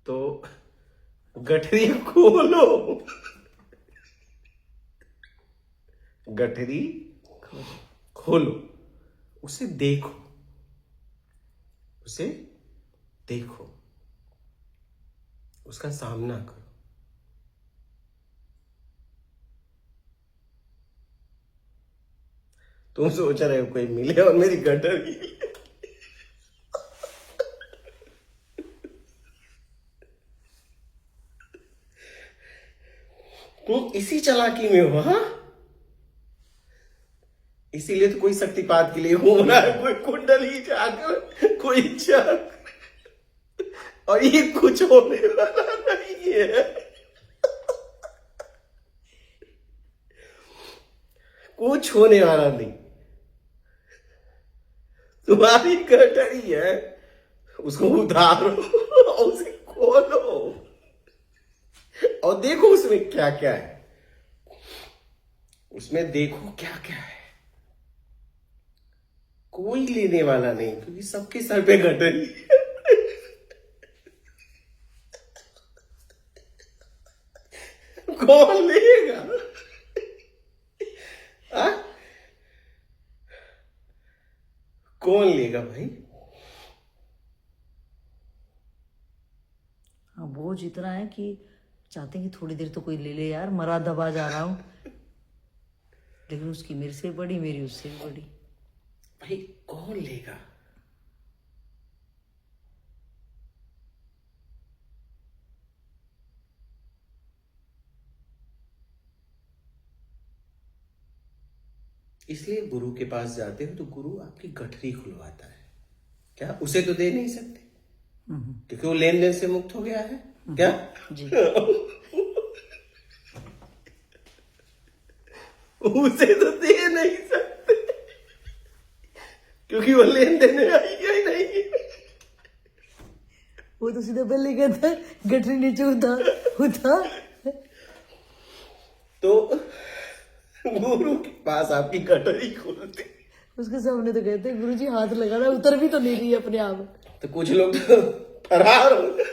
[SPEAKER 2] तो गठरी खोलो, गठरी खोलो, उसे देखो, उसे देखो, उसका सामना करो। तुम सोच रहे हो कोई मिले और मेरी गठरी, तुम इसी चालाकी में हो, हाँ? इसीलिए तो कोई शक्तिपात के लिए हो रहा है, कोई कुंडली जाकर, कोई जग, और ये कुछ होने वाला नहीं है। कुछ होने वाला नहीं। तुम्हारी गठरी है, उसको उतारो और उसे खोलो और देखो उसमें क्या क्या है, उसमें देखो क्या क्या है। कोई लेने वाला नहीं, क्योंकि सबके सर पे गठरी है। कौन लेगा? आ? कौन लेगा भाई?
[SPEAKER 1] हाँ, बोझ इतना है कि चाहते हैं कि थोड़ी देर तो कोई ले ले यार, मरा दबा जा रहा हूँ। लेकिन उसकी मेरे से बड़ी, मेरी उससे भी बड़ी।
[SPEAKER 2] भाई कौन लेगा? इसलिए गुरु के पास जाते हो तो गुरु आपकी गठरी खुलवाता है। क्या उसे तो दे नहीं सकते, क्योंकि वो लेन देन से मुक्त हो गया है। क्या
[SPEAKER 1] जी।
[SPEAKER 2] उसे तो दे नहीं सकते, क्योंकि वो लेन देन में आई ही नहीं।
[SPEAKER 1] वो तो सीधा पहले कहता है गठरी नीचे उतार उतार।
[SPEAKER 2] तो गुरु के पास आपकी गठरी खुलती,
[SPEAKER 1] उसके सामने तो कहते हैं गुरुजी हाथ लगा रहा है, उतर भी तो नहीं रही है अपने आप।
[SPEAKER 2] तो कुछ लोग तो फरार हो गए।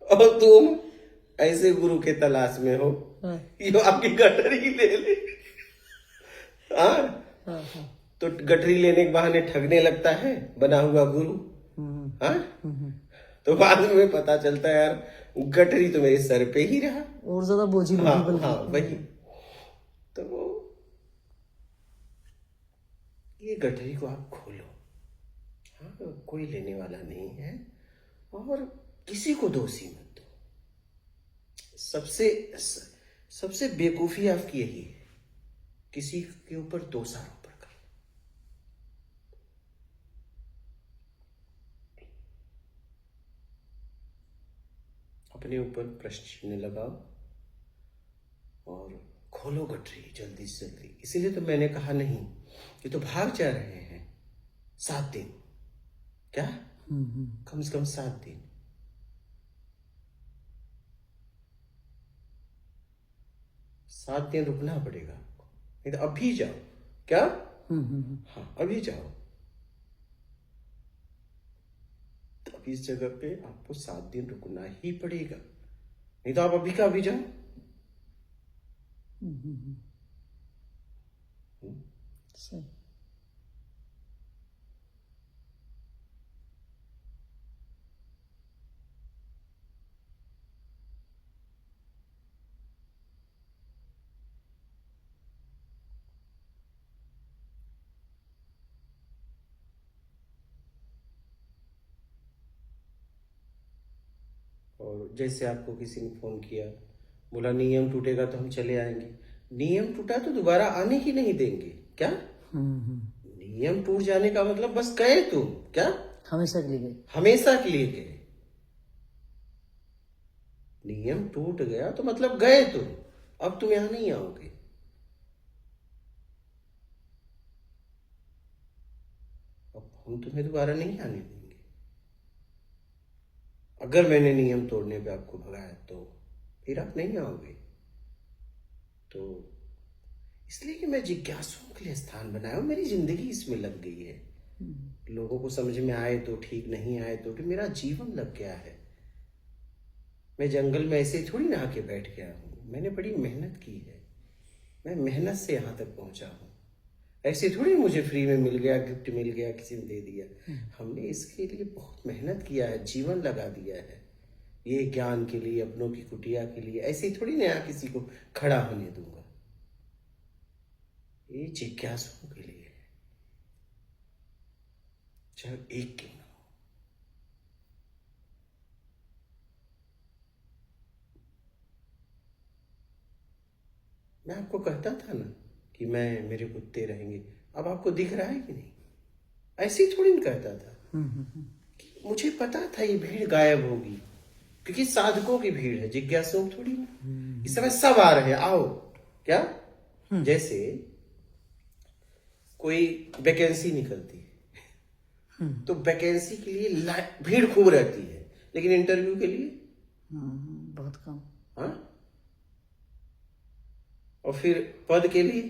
[SPEAKER 2] और तुम ऐसे गुरु के तलाश में हो,
[SPEAKER 1] हाँ।
[SPEAKER 2] ये आपकी गठरी ले ले। हाँ,
[SPEAKER 1] हाँ, हाँ।
[SPEAKER 2] तो गठरी लेने के बहाने ठगने लगता है बना हुआ गुरु। हाँ, तो बाद में पता चलता है यार गठरी तो मेरे सर पे ही रहा,
[SPEAKER 1] और ज्यादा बोझी लगी
[SPEAKER 2] हाँ,
[SPEAKER 1] बल्कि।
[SPEAKER 2] हाँ वही। तो वो ये गठरी को आप खोलो। हाँ, कोई लेने वाला नहीं है, और किसी को दोषी मत दो। सबसे बेवकूफी आपकी यही है, किसी के ऊपर दोषारोपण कर। अपने ऊपर प्रश्न चिन्ह लगाओ और खोलो गठरी जल्दी से जल्दी। इसीलिए तो मैंने कहा नहीं, ये तो भाग जा रहे हैं 7 दिन। क्या? कम से कम 7 दिन। 7 दिन रुकना पड़ेगा आपको, नहीं तो अभी जाओ। क्या? हाँ, अभी जाओ। तो अभी इस जगह पे आपको 7 दिन रुकना ही पड़ेगा, नहीं तो आप अभी का अभी जाओ।
[SPEAKER 1] सही।
[SPEAKER 2] और जैसे आपको किसी ने फोन किया, बोला नियम टूटेगा तो हम चले आएंगे। नियम टूटा तो दोबारा आने ही नहीं देंगे। क्या? नियम टूट जाने का मतलब बस गए तुम। क्या?
[SPEAKER 1] हमेशा के लिए गए।
[SPEAKER 2] हमेशा के लिए गए। नियम टूट गया तो मतलब गए तुम, अब तुम यहां नहीं आओगे। अब हम तुम्हें दोबारा नहीं आने देंगे। अगर मैंने नियम तोड़ने पे आपको भगाया तो फिर आप नहीं आओगे। तो इसलिए कि मैं जिज्ञासुओं के लिए स्थान बनाया हूं, मेरी जिंदगी इसमें लग गई है। लोगों को समझ में आए तो ठीक, नहीं आए तो ठीक, मेरा जीवन लग गया है। मैं जंगल में ऐसे थोड़ी ना आके बैठ गया हूँ, मैंने बड़ी मेहनत की है। मैं मेहनत से यहाँ तक पहुँचा हूँ। ऐसे थोड़ी मुझे फ्री में मिल गया, गिफ्ट मिल गया, किसी ने दे दिया। हमने इसके लिए बहुत मेहनत किया है, जीवन लगा दिया है, ये ज्ञान के लिए, अपनों की कुटिया के लिए। ऐसे ही थोड़ी ना यहाँ किसी को खड़ा होने दूंगा। ये जिज्ञासुओं के लिए है, चाहे एक क्यों ना हो। मैं आपको कहता था ना कि मेरे कुत्ते रहेंगे, अब आपको दिख रहा है कि नहीं? ऐसे ही थोड़ी ना कहता था कि मुझे पता था ये भीड़ गायब होगी, क्योंकि साधकों की भीड़ है, जिज्ञासुओं की थोड़ी ना। इस समय सब आ रहे हैं, आओ। क्या? जैसे कोई वैकेंसी निकलती है तो वैकेंसी के लिए भीड़ खूब रहती है, लेकिन इंटरव्यू के लिए
[SPEAKER 1] बहुत कम।
[SPEAKER 2] हाँ, और फिर पद के लिए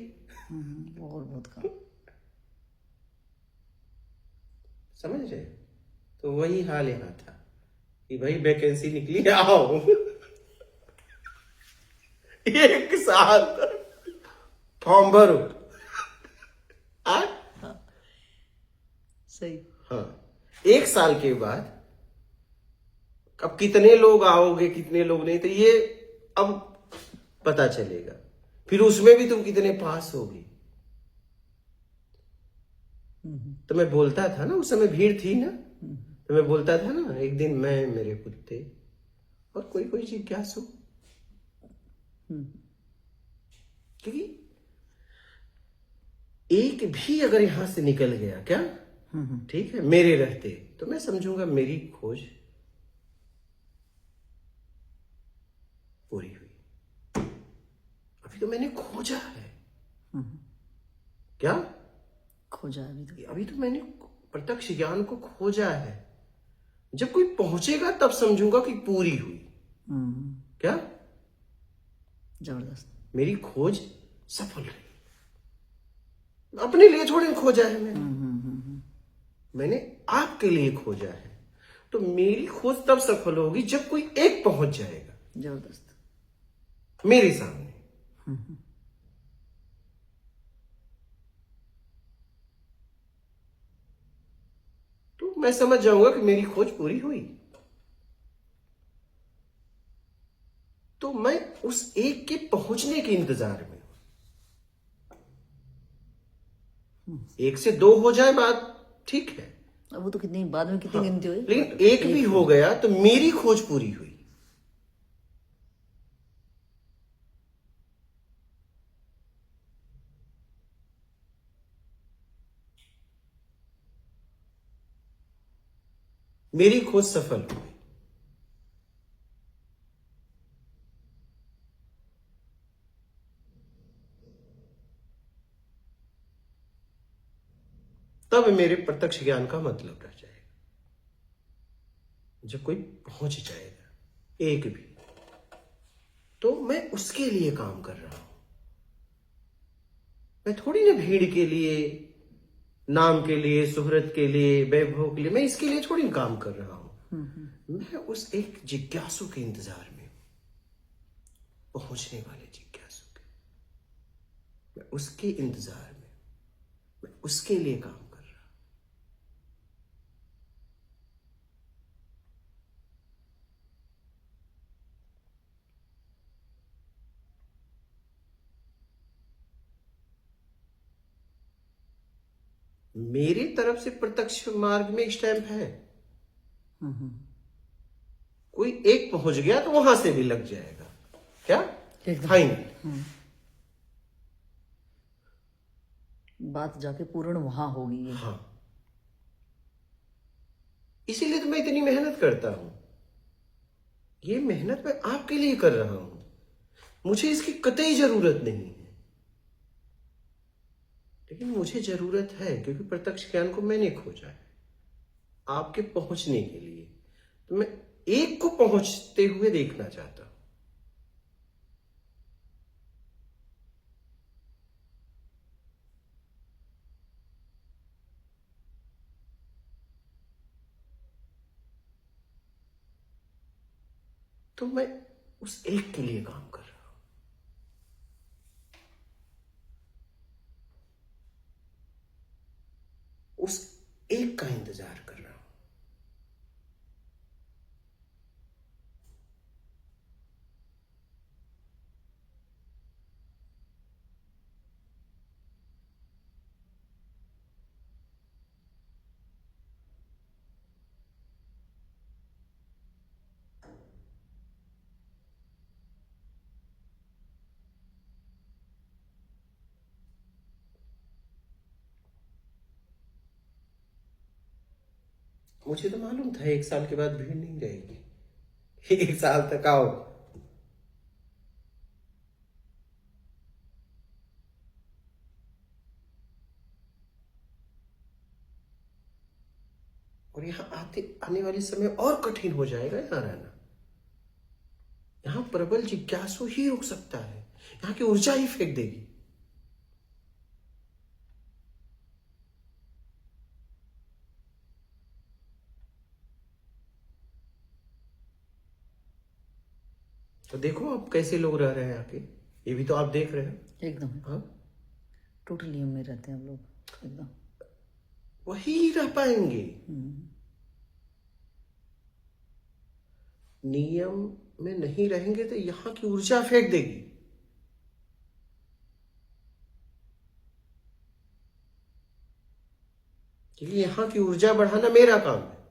[SPEAKER 1] बहुत कम।
[SPEAKER 2] समझ रहे? तो वही हाल यहाँ था कि भाई वैकेंसी निकली, आओ। एक साल फॉर्म भरो।
[SPEAKER 1] सही।
[SPEAKER 2] हाँ, एक साल के बाद अब कितने लोग आओगे, कितने लोग नहीं, तो ये अब पता चलेगा। फिर उसमें भी तुम कितने पास होगी। तो मैं बोलता था ना, उस समय भीड़ थी ना, तो मैं बोलता था ना, एक दिन मैं, मेरे कुत्ते और कोई कोई जिज्ञासु, क्योंकि एक भी अगर यहां से निकल गया, क्या ठीक है, मेरे रहते, तो मैं समझूंगा मेरी खोज पूरी हुई। अभी तो मैंने खोजा है। क्या
[SPEAKER 1] खोजा है?
[SPEAKER 2] अभी तो मैंने प्रत्यक्ष ज्ञान को खोजा है। जब कोई पहुंचेगा तब समझूंगा कि पूरी हुई। क्या?
[SPEAKER 1] जबरदस्त।
[SPEAKER 2] मेरी खोज सफल रही। अपने लिए थोड़ी खोजा है मैंने आपके लिए खोजा है। तो मेरी खोज तब सफल होगी जब कोई एक पहुंच जाएगा
[SPEAKER 1] जबरदस्त
[SPEAKER 2] मेरे सामने। तो मैं समझ जाऊंगा कि मेरी खोज पूरी हुई। तो मैं उस एक के पहुंचने के इंतजार में हूं। एक से दो हो जाए बात ठीक है,
[SPEAKER 1] अब वो तो कितनी बाद में कितनी गिनती हुई,
[SPEAKER 2] लेकिन एक भी हो गया तो मेरी खोज पूरी हुई। मेरी खोज सफल हो गई। तब मेरे प्रत्यक्ष ज्ञान का मतलब रह जाएगा, जब कोई पहुंच जाएगा एक भी, तो मैं उसके लिए काम कर रहा हूं। मैं थोड़ी ना भीड़ के लिए, नाम के लिए, शोहरत के लिए, वैभव के लिए, मैं इसके लिए थोड़ी काम कर रहा हूं। मैं उस एक जिज्ञासु के इंतजार में, पहुंचने वाले जिज्ञासु के, मैं उसके इंतजार में, मैं उसके लिए काम कर रहा हूं। मेरी तरफ से प्रत्यक्ष मार्ग में स्टैंप है। कोई एक पहुंच गया तो वहां से भी लग जाएगा। क्या? फाइनल
[SPEAKER 1] बात जाके पूर्ण वहां होगी।
[SPEAKER 2] हाँ, इसीलिए तो मैं इतनी मेहनत करता हूं। ये मेहनत मैं आपके लिए कर रहा हूं, मुझे इसकी कतई जरूरत नहीं है, लेकिन मुझे जरूरत है क्योंकि प्रत्यक्ष ज्ञान को मैंने खोजा है आपके पहुंचने के लिए। तो मैं एक को पहुंचते हुए देखना चाहता हूं। तो मैं उस एक के लिए काम कर रहा हूं, उस एक का इंतजार कर रहा हूं। मुझे तो मालूम था 1 साल के बाद भीड़ नहीं रहेगी। 1 साल तक आओ, और यहाँ आने वाले समय और कठिन हो जाएगा यहाँ रहना। यहाँ प्रबल जिज्ञासु ही रुक सकता है, यहाँ की ऊर्जा ही फेंक देगी। तो देखो अब कैसे लोग रह रहे हैं आके, ये भी तो आप देख रहे हैं।
[SPEAKER 1] एकदम
[SPEAKER 2] हाँ,
[SPEAKER 1] टोटल नियम में रहते हैं हम लोग, एकदम
[SPEAKER 2] वही रह पाएंगे। नियम में नहीं रहेंगे तो यहाँ की ऊर्जा फेंक देगी। क्योंकि यहाँ की ऊर्जा बढ़ाना मेरा काम है।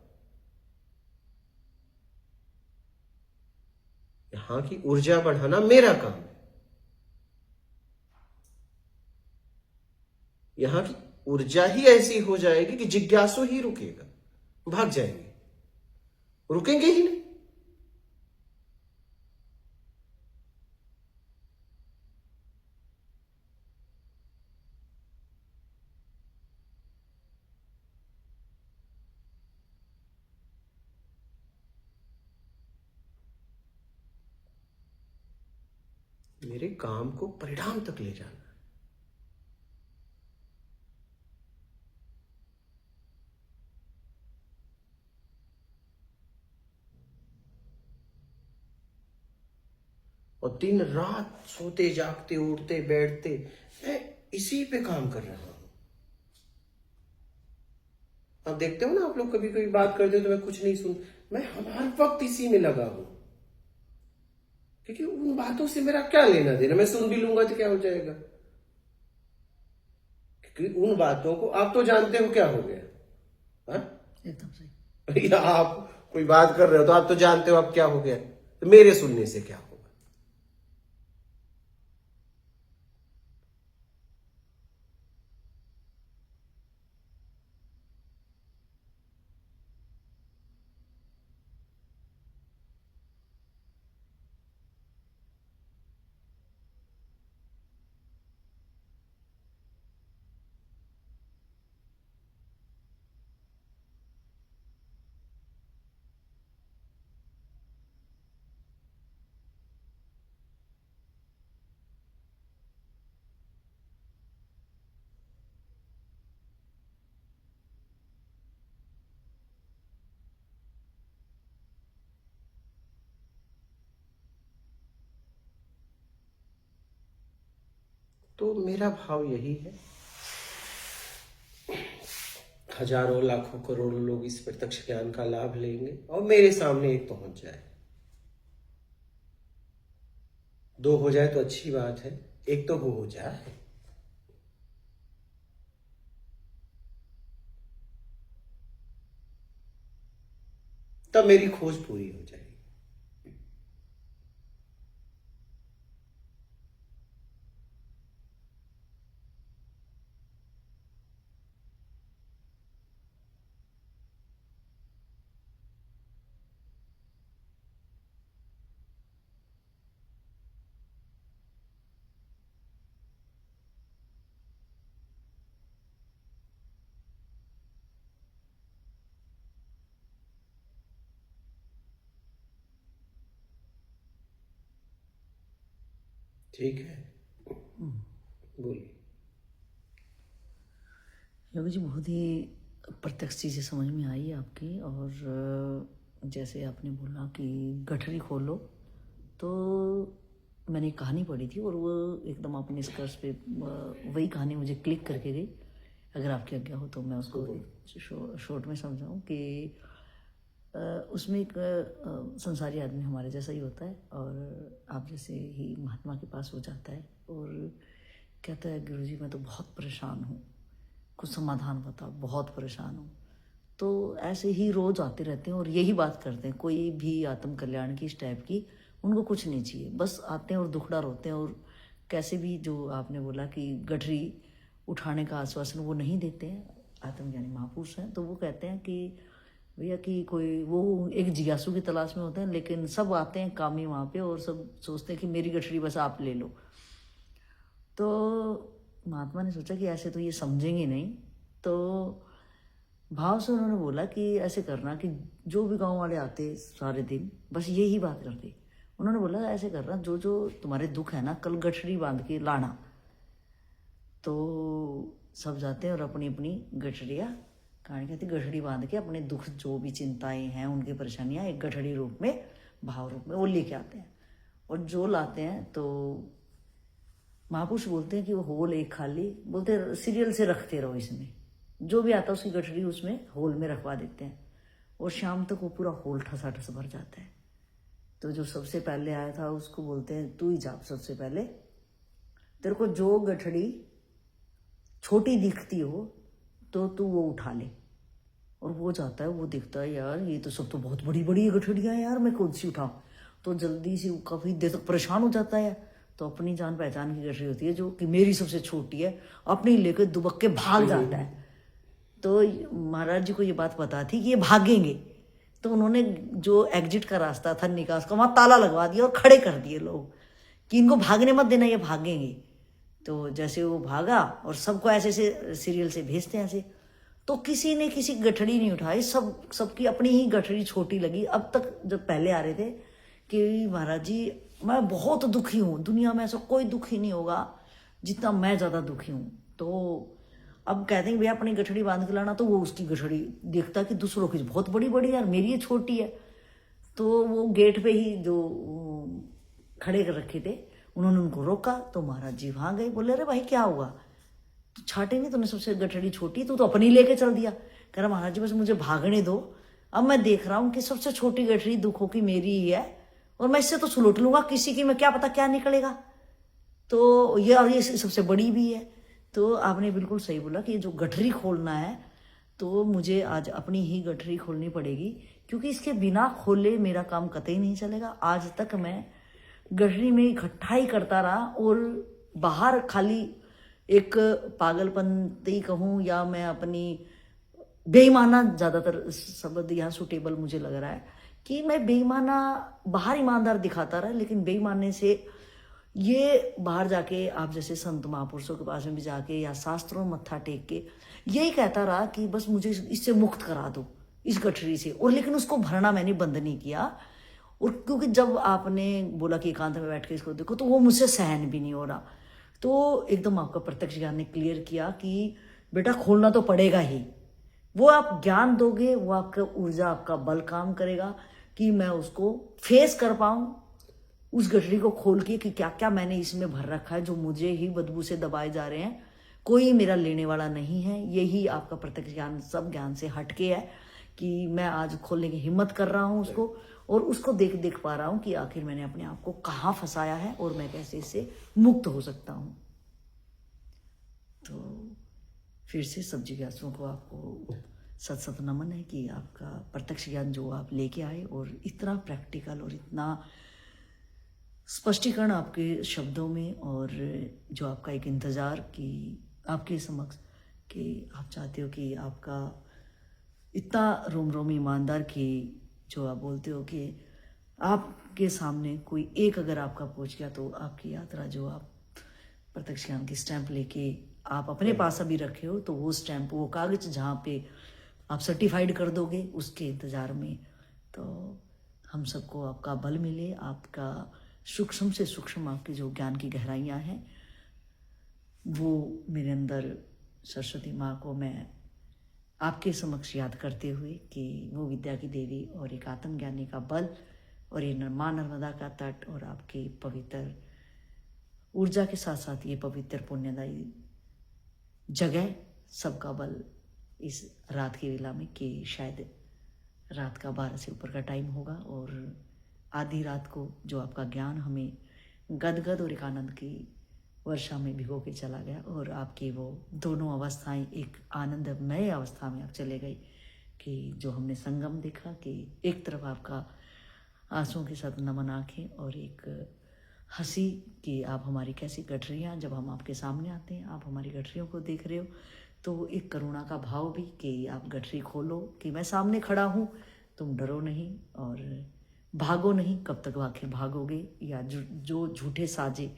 [SPEAKER 2] यहाँ की ऊर्जा बढ़ाना मेरा काम है। यहाँ की ऊर्जा ही ऐसी हो जाएगी कि जिज्ञासु ही रुकेगा, भाग जाएंगे, रुकेंगे ही नहीं। मेरे काम को परिणाम तक ले जाना है। और दिन रात सोते जागते उठते बैठते मैं इसी पे काम कर रहा हूं। आप देखते हो ना, आप लोग कभी कभी बात करते हो तो मैं कुछ नहीं सुन, मैं हर वक्त इसी में लगा हूं। क्योंकि उन बातों से मेरा क्या लेना देना, मैं सुन भी लूंगा तो क्या हो जाएगा। क्योंकि उन बातों को आप तो जानते हो क्या हो गया। हाँ?
[SPEAKER 1] एकदम सही।
[SPEAKER 2] या आप कोई बात कर रहे हो तो आप तो जानते हो आप क्या हो गया, तो मेरे सुनने से क्या होगा। तो मेरा भाव यही है, हजारों लाखों करोड़ों लोग इस प्रत्यक्ष ज्ञान का लाभ लेंगे और मेरे सामने एक पहुंच जाए। 2 हो जाए तो अच्छी बात है, एक तो हो जाए। तब मेरी खोज पूरी हो जाएगी। ठीक है, बोलिए।
[SPEAKER 1] योगी जी बहुत ही प्रत्यक्ष चीज़ें समझ में आई आपकी, और जैसे आपने बोला कि गठरी खोलो, तो मैंने एक कहानी पढ़ी थी और वो एकदम अपने निष्कर्ष पे वही कहानी मुझे क्लिक करके गई। अगर आपकी आज्ञा हो तो मैं उसको शॉर्ट में समझाऊं कि उसमें एक संसारी आदमी हमारे जैसा ही होता है और आप जैसे ही महात्मा के पास हो जाता है और कहता है गुरुजी मैं तो बहुत परेशान हूँ, कुछ समाधान बताओ, बहुत परेशान हूँ। तो ऐसे ही रोज आते रहते हैं और यही बात करते हैं, कोई भी आत्म कल्याण की इस टाइप की उनको कुछ नहीं चाहिए, बस आते हैं और दुखड़ा रोते हैं और कैसे भी जो आपने बोला कि गठरी उठाने का आश्वासन वो नहीं देते हैं। आत्मज्ञानी महापुरुष हैं तो वो कहते हैं कि भैया कि कोई वो एक जिज्ञासु की तलाश में होते हैं, लेकिन सब आते हैं कामी वहाँ पे और सब सोचते हैं कि मेरी गठरी बस आप ले लो। तो महात्मा ने सोचा कि ऐसे तो ये समझेंगे नहीं, तो भाव से उन्होंने बोला कि ऐसे करना कि जो भी गांव वाले आते सारे दिन बस यही बात करते, उन्होंने बोला ऐसे करना जो जो तुम्हारे दुख है ना कल गठरी बांध के लाना। तो सब जाते हैं और अपनी अपनी गठरिया कहानी कहती गठड़ी बांध के अपने दुख जो भी चिंताएं हैं उनकी परेशानियां एक गठड़ी रूप में भाव रूप में वो लेके आते हैं। और जो लाते हैं तो महापुरुष बोलते हैं कि वो होल एक खाली बोलते सीरियल से रखते रहो, इसमें जो भी आता है उसकी गठरी उसमें होल में रखवा देते हैं और शाम तक वो पूरा होल ठसाठस भर जाता है। तो जो सबसे पहले आया था उसको बोलते हैं तू ही जा सबसे पहले, तेरे को जो गठड़ी छोटी दिखती हो तो तू वो उठा ले। और वो जाता है, वो दिखता है यार ये तो सब तो बहुत बड़ी बड़ी गठड़ियाँ हैं यार, मैं कौन सी उठाऊं। तो जल्दी से काफ़ी देर तक परेशान हो जाता है। तो अपनी जान पहचान की गठरी होती है जो कि मेरी सबसे छोटी है, अपनी लेकर दुबक के भाग जाता है। तो महाराज जी को ये बात पता थी कि ये भागेंगे, तो उन्होंने जो एग्जिट का रास्ता था निकास का वहाँ ताला लगवा दिया और खड़े कर दिए लोग कि इनको भागने मत देना, ये भागेंगे। तो जैसे वो भागा और सबको ऐसे ऐसे सीरियल से भेजते हैं ऐसे, तो किसी ने किसी गठड़ी नहीं उठाई, सबकी अपनी ही गठड़ी छोटी लगी। अब तक जब पहले आ रहे थे कि महाराज जी मैं बहुत दुखी हूँ, दुनिया में ऐसा कोई दुखी नहीं होगा जितना मैं ज़्यादा दुखी हूँ। तो अब कहते हैं भैया अपनी गठड़ी बांध के लाना, तो वो उसकी गठड़ी देखता कि दूसरों की बहुत बड़ी बड़ी यार, मेरी ये छोटी है। तो वो गेट पे ही जो खड़े कर रखे थे उन्होंने उनको रोका। तो महाराज जी वहां गए, बोले अरे भाई क्या हुआ, तो छाटे नहीं, तूने सबसे गठड़ी छोटी तू तो अपनी लेके चल दिया। कह रहा महाराज जी बस मुझे भागने दो, अब मैं देख रहा हूँ कि सबसे छोटी गठड़ी दुखों की मेरी ही है और मैं इससे तो सुलट लूंगा, किसी की मैं क्या पता क्या निकलेगा। तो ये सबसे बड़ी भी है। तो आपने बिल्कुल सही बोला कि जो गठरी खोलना है तो मुझे आज अपनी ही गठरी खोलनी पड़ेगी, क्योंकि इसके बिना खोले मेरा काम कतई नहीं चलेगा। आज तक मैं गठरी में इकट्ठा ही करता रहा और बाहर खाली एक पागलपंती कहूँ या मैं अपनी बेईमाना, ज़्यादातर शब्द यहाँ सुटेबल मुझे लग रहा है कि मैं बेईमाना बाहर ईमानदार दिखाता रहा, लेकिन बेईमाने से ये बाहर जाके आप जैसे संत महापुरुषों के पास में भी जाके या शास्त्रों में मत्था टेक के यही कहता रहा कि बस मुझे इससे मुक्त करा दो इस गठरी से, और लेकिन उसको भरना मैंने बंद नहीं किया। और क्योंकि जब आपने बोला कि एकांत में बैठ के इसको देखो तो वो मुझसे सहन भी नहीं हो रहा। तो एकदम आपका प्रत्यक्ष ज्ञान ने क्लियर किया कि बेटा खोलना तो पड़ेगा ही, वो आप ज्ञान दोगे, वो आपका ऊर्जा आपका बल काम करेगा कि मैं उसको फेस कर पाऊँ, उस गठरी को खोल के कि क्या क्या मैंने इसमें भर रखा है जो मुझे ही बदबू से दबाए जा रहे हैं, कोई मेरा लेने वाला नहीं है। यही आपका प्रत्यक्ष ज्ञान सब ज्ञान से हटके है कि मैं आज खोलने की हिम्मत कर रहा हूँ उसको, और उसको देख पा रहा हूँ कि आखिर मैंने अपने आप को कहाँ फंसाया है और मैं कैसे इससे मुक्त हो सकता हूँ। तो फिर से सब जिज्ञासुओं को आपको सत सत नमन है कि आपका प्रत्यक्ष ज्ञान जो आप लेके आए और इतना प्रैक्टिकल और इतना स्पष्टीकरण आपके शब्दों में, और जो आपका एक इंतज़ार कि आपके समक्ष कि आप चाहते हो कि आपका इतना रोम रोम ईमानदार कि जो आप बोलते हो कि आपके सामने कोई एक अगर आपका पहुंच गया तो आपकी यात्रा जो आप प्रत्यक्ष ज्ञान की स्टैंप लेके आप अपने पास अभी रखे हो, तो वो स्टैंप वो कागज जहाँ पे आप सर्टिफाइड कर दोगे उसके इंतज़ार में। तो हम सबको आपका बल मिले, आपका सूक्ष्म से सूक्ष्म आपकी जो ज्ञान की गहराइयाँ हैं वो मेरे अंदर सरस्वती माँ को मैं आपके समक्ष याद करते हुए कि वो विद्या की देवी और एक आत्मज्ञानी का बल और ये माँ नर्मदा का तट और आपकी पवित्र ऊर्जा के साथ साथ ये पवित्र पुण्यदायी जगह सबका बल इस रात की वेला में कि शायद रात का 12 से ऊपर का टाइम होगा और आधी रात को जो आपका ज्ञान हमें गदगद और एक आनंद की वर्षा में भिगो के चला गया और आपकी वो दोनों अवस्थाएं एक आनंदमय अवस्था में आप चले गए कि जो हमने संगम देखा कि एक तरफ आपका आंसुओं के साथ नमन आंखें और एक हंसी कि आप हमारी कैसी गठरियाँ जब हम आपके सामने आते हैं आप हमारी गठरियों को देख रहे हो तो एक करुणा का भाव भी कि आप गठरी खोलो कि मैं सामने खड़ा हूँ, तुम डरो नहीं और भागो नहीं, कब तक आखिर भागोगे या जो झूठे साजे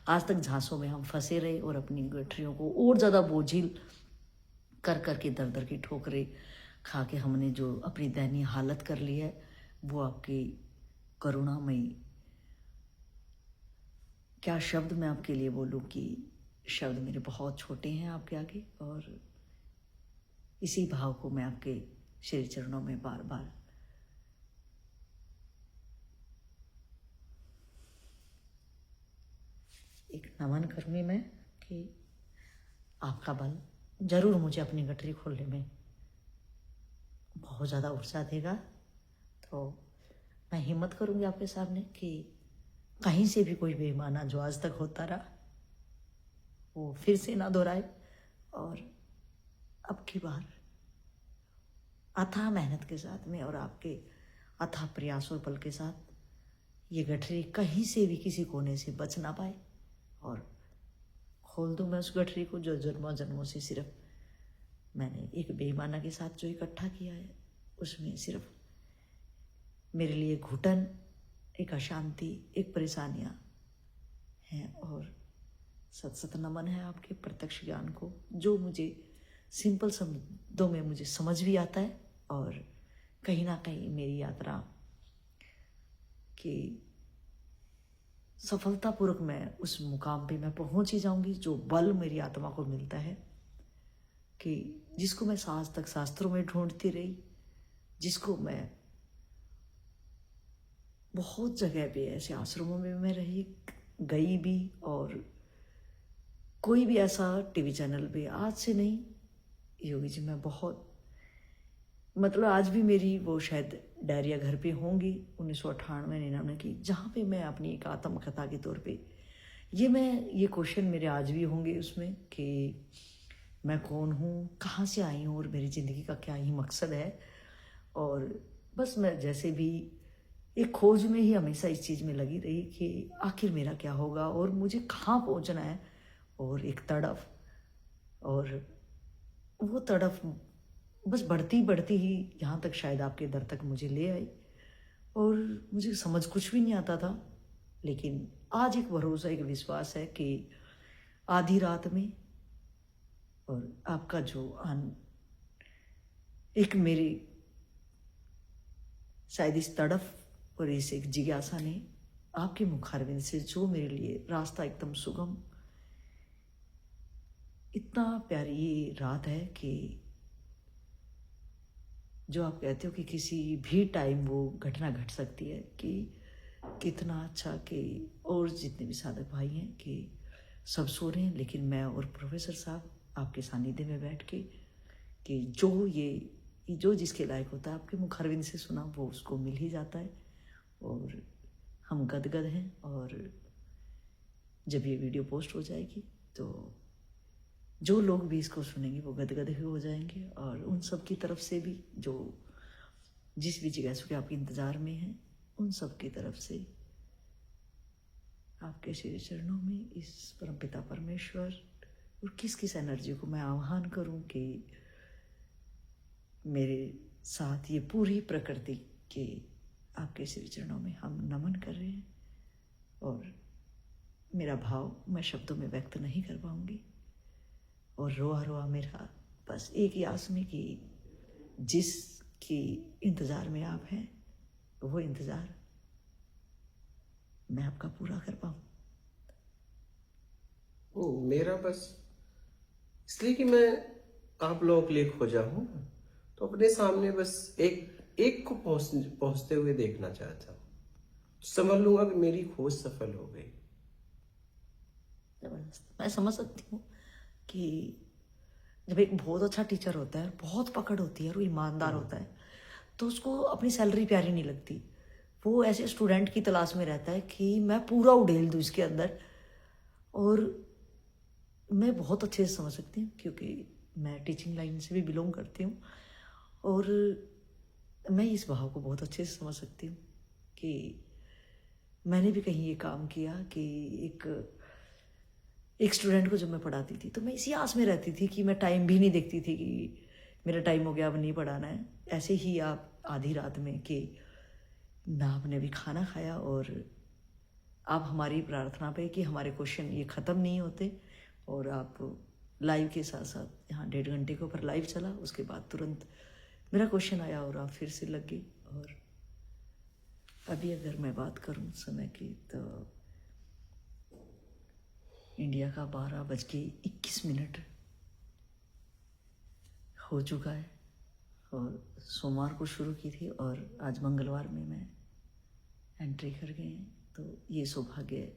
[SPEAKER 1] आज तक झांसों में हम फंसे रहे और अपनी गठरियों को और ज़्यादा बोझिल कर कर के दर दर की ठोकरें खा के हमने जो अपनी दयनीय हालत कर ली है वो आपकी करुणामयी क्या शब्द मैं आपके लिए बोलूं कि शब्द मेरे बहुत छोटे हैं आपके आगे और इसी भाव को मैं आपके श्री चरणों में बार बार एक नमन करूंगी मैं कि आपका बल जरूर मुझे अपनी गठरी खोलने में बहुत ज़्यादा ऊर्जा देगा। तो मैं हिम्मत करूंगी आपके सामने कि कहीं से भी कोई बेईमाना जो आज तक होता रहा वो फिर से ना दोहराए और अब की बार अथाह मेहनत के साथ में और आपके अथाह प्रयास और बल के साथ ये गठरी कहीं से भी किसी कोने से बच ना पाए और खोल दूँ मैं उस गठरी को जो जन्मों जन्मों से सिर्फ मैंने एक बेईमाना के साथ जो इकट्ठा किया है उसमें सिर्फ मेरे लिए घुटन, एक अशांति, एक परेशानियाँ हैं और सत सत नमन है आपके प्रत्यक्ष ज्ञान को जो मुझे सिंपल शब्दों में मुझे समझ भी आता है और कहीं ना कहीं मेरी यात्रा की सफलतापूर्वक मैं उस मुकाम पे मैं पहुंच ही जाऊंगी जो बल मेरी आत्मा को मिलता है कि जिसको मैं आज तक शास्त्रों में ढूंढती रही, जिसको मैं बहुत जगह पे ऐसे आश्रमों में मैं रही गई भी और कोई भी ऐसा टीवी चैनल पे आज से नहीं योगी जी मैं बहुत मतलब आज भी मेरी वो शायद डायरिया घर पे होंगी 1998-99 की जहाँ पे मैं अपनी एक आत्मकथा के तौर पे ये क्वेश्चन मेरे आज भी होंगे उसमें कि मैं कौन हूँ, कहाँ से आई हूँ और मेरी ज़िंदगी का क्या ही मकसद है। और बस मैं जैसे भी एक खोज में ही हमेशा इस चीज़ में लगी रही कि आखिर मेरा क्या होगा और मुझे कहाँ पहुँचना है और एक तड़फ और वो तड़फ बस बढ़ती बढ़ती ही यहाँ तक शायद आपके दर तक मुझे ले आई और मुझे समझ कुछ भी नहीं आता था लेकिन आज एक भरोसा एक विश्वास है कि आधी रात में और आपका जो एक मेरी शायद इस तड़फ और इस एक जिज्ञासा ने आपके मुखारविंद से जो मेरे लिए रास्ता एकदम सुगम इतना प्यारी ये रात है कि जो आप कहते हो कि किसी भी टाइम वो घटना घट सकती है कि कितना अच्छा कि और जितने भी साधक भाई हैं कि सब सो रहे हैं लेकिन मैं और प्रोफेसर साहब आपके सानिध्य में बैठ के कि जो जिसके लायक होता है आपके मुखारविंद से सुना वो उसको मिल ही जाता है और हम गदगद हैं। और जब ये वीडियो पोस्ट हो जाएगी तो जो लोग भी इसको सुनेंगे वो गदगद ही हो जाएंगे और उन सब की तरफ से भी जो जिस भी जिज्ञासु के आपके इंतज़ार में हैं उन सब की तरफ से आपके श्री चरणों में इस परमपिता परमेश्वर और किस किस एनर्जी को मैं आह्वान करूं कि मेरे साथ ये पूरी प्रकृति के आपके श्री चरणों में हम नमन कर रहे हैं और मेरा भाव मैं शब्दों में व्यक्त नहीं कर पाऊंगी और रोआ रोआ मेरा बस एक ही आस में कि जिसकी इंतज़ार में आप हैं वो इंतज़ार मैं आपका पूरा कर पाऊँ।
[SPEAKER 2] मेरा बस इसलिए कि मैं आप लोगों के लिए खोजा हूँ तो अपने सामने बस एक एक को पहुंचते हुए देखना चाहता हूँ, समझ लूंगा कि मेरी खोज सफल हो गई।
[SPEAKER 1] जबरदस्त। मैं समझ सकती हूँ कि जब एक बहुत अच्छा टीचर होता है, बहुत पकड़ होती है और वो ईमानदार होता है, तो उसको अपनी सैलरी प्यारी नहीं लगती। वो ऐसे स्टूडेंट की तलाश में रहता है कि मैं पूरा उड़ेल दूँ इसके अंदर। और मैं बहुत अच्छे से समझ सकती हूँ क्योंकि मैं टीचिंग लाइन से भी बिलोंग करती हूँ, और मैं इस भाव को बहुत अच्छे से समझ सकती हूँ कि मैंने भी कहीं ये काम किया कि एक स्टूडेंट को जब मैं पढ़ाती थी तो मैं इसी आस में रहती थी कि मैं टाइम भी नहीं देखती थी कि मेरा टाइम हो गया, अब नहीं पढ़ाना है। ऐसे ही आप आधी रात में कि ना आपने भी खाना खाया और आप हमारी प्रार्थना पे कि हमारे क्वेश्चन ये ख़त्म नहीं होते, और आप लाइव के साथ साथ यहाँ 1.5 घंटे के ऊपर लाइव चला, उसके बाद तुरंत मेरा क्वेश्चन आया और आप फिर से लग गए। और अभी अगर मैं बात करूँ समय की तो इंडिया का 12:21 हो चुका है, और सोमवार को शुरू की थी और आज मंगलवार में मैं एंट्री कर गए हैं। तो ये सौभाग्य,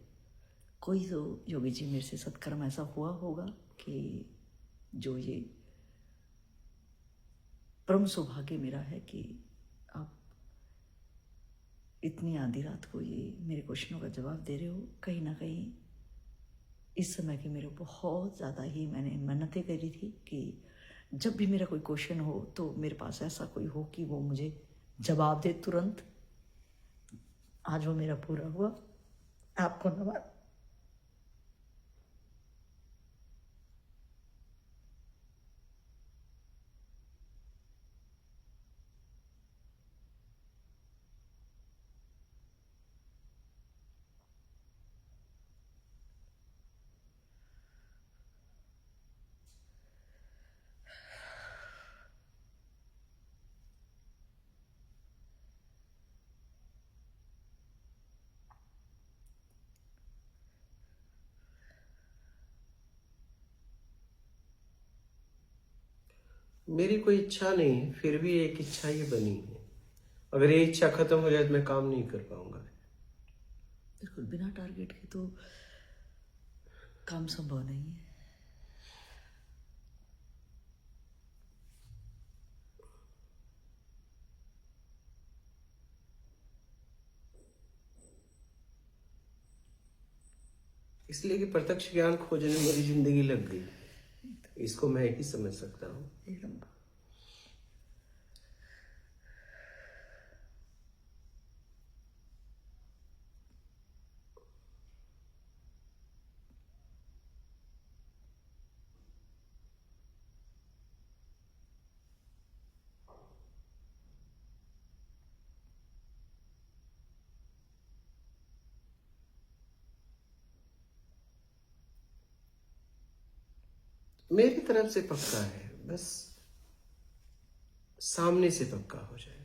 [SPEAKER 1] कोई तो योगी जी मेरे से सत्कर्म ऐसा हुआ होगा कि जो ये परम सौभाग्य मेरा है कि आप इतनी आधी रात को ये मेरे क्वेश्चनों का जवाब दे रहे हो। कहीं ना कहीं इस समय के मेरे बहुत ज़्यादा ही मैंने मन्नतें करी थी कि जब भी मेरा कोई क्वेश्चन हो तो मेरे पास ऐसा कोई हो कि वो मुझे जवाब दे तुरंत। आज वो मेरा पूरा हुआ। आपको नमन।
[SPEAKER 2] मेरी कोई इच्छा नहीं है, फिर भी एक इच्छा ये बनी है। अगर ये इच्छा खत्म हो जाए तो मैं काम नहीं कर पाऊंगा।
[SPEAKER 1] बिल्कुल बिना टारगेट के तो काम संभव नहीं है।
[SPEAKER 2] इसलिए कि प्रत्यक्ष ज्ञान खोजने में मेरी जिंदगी लग गई, इसको मैं ही समझ सकता हूँ।
[SPEAKER 1] एकदम।
[SPEAKER 2] मेरी तरफ से पक्का है, बस सामने से पक्का हो जाए।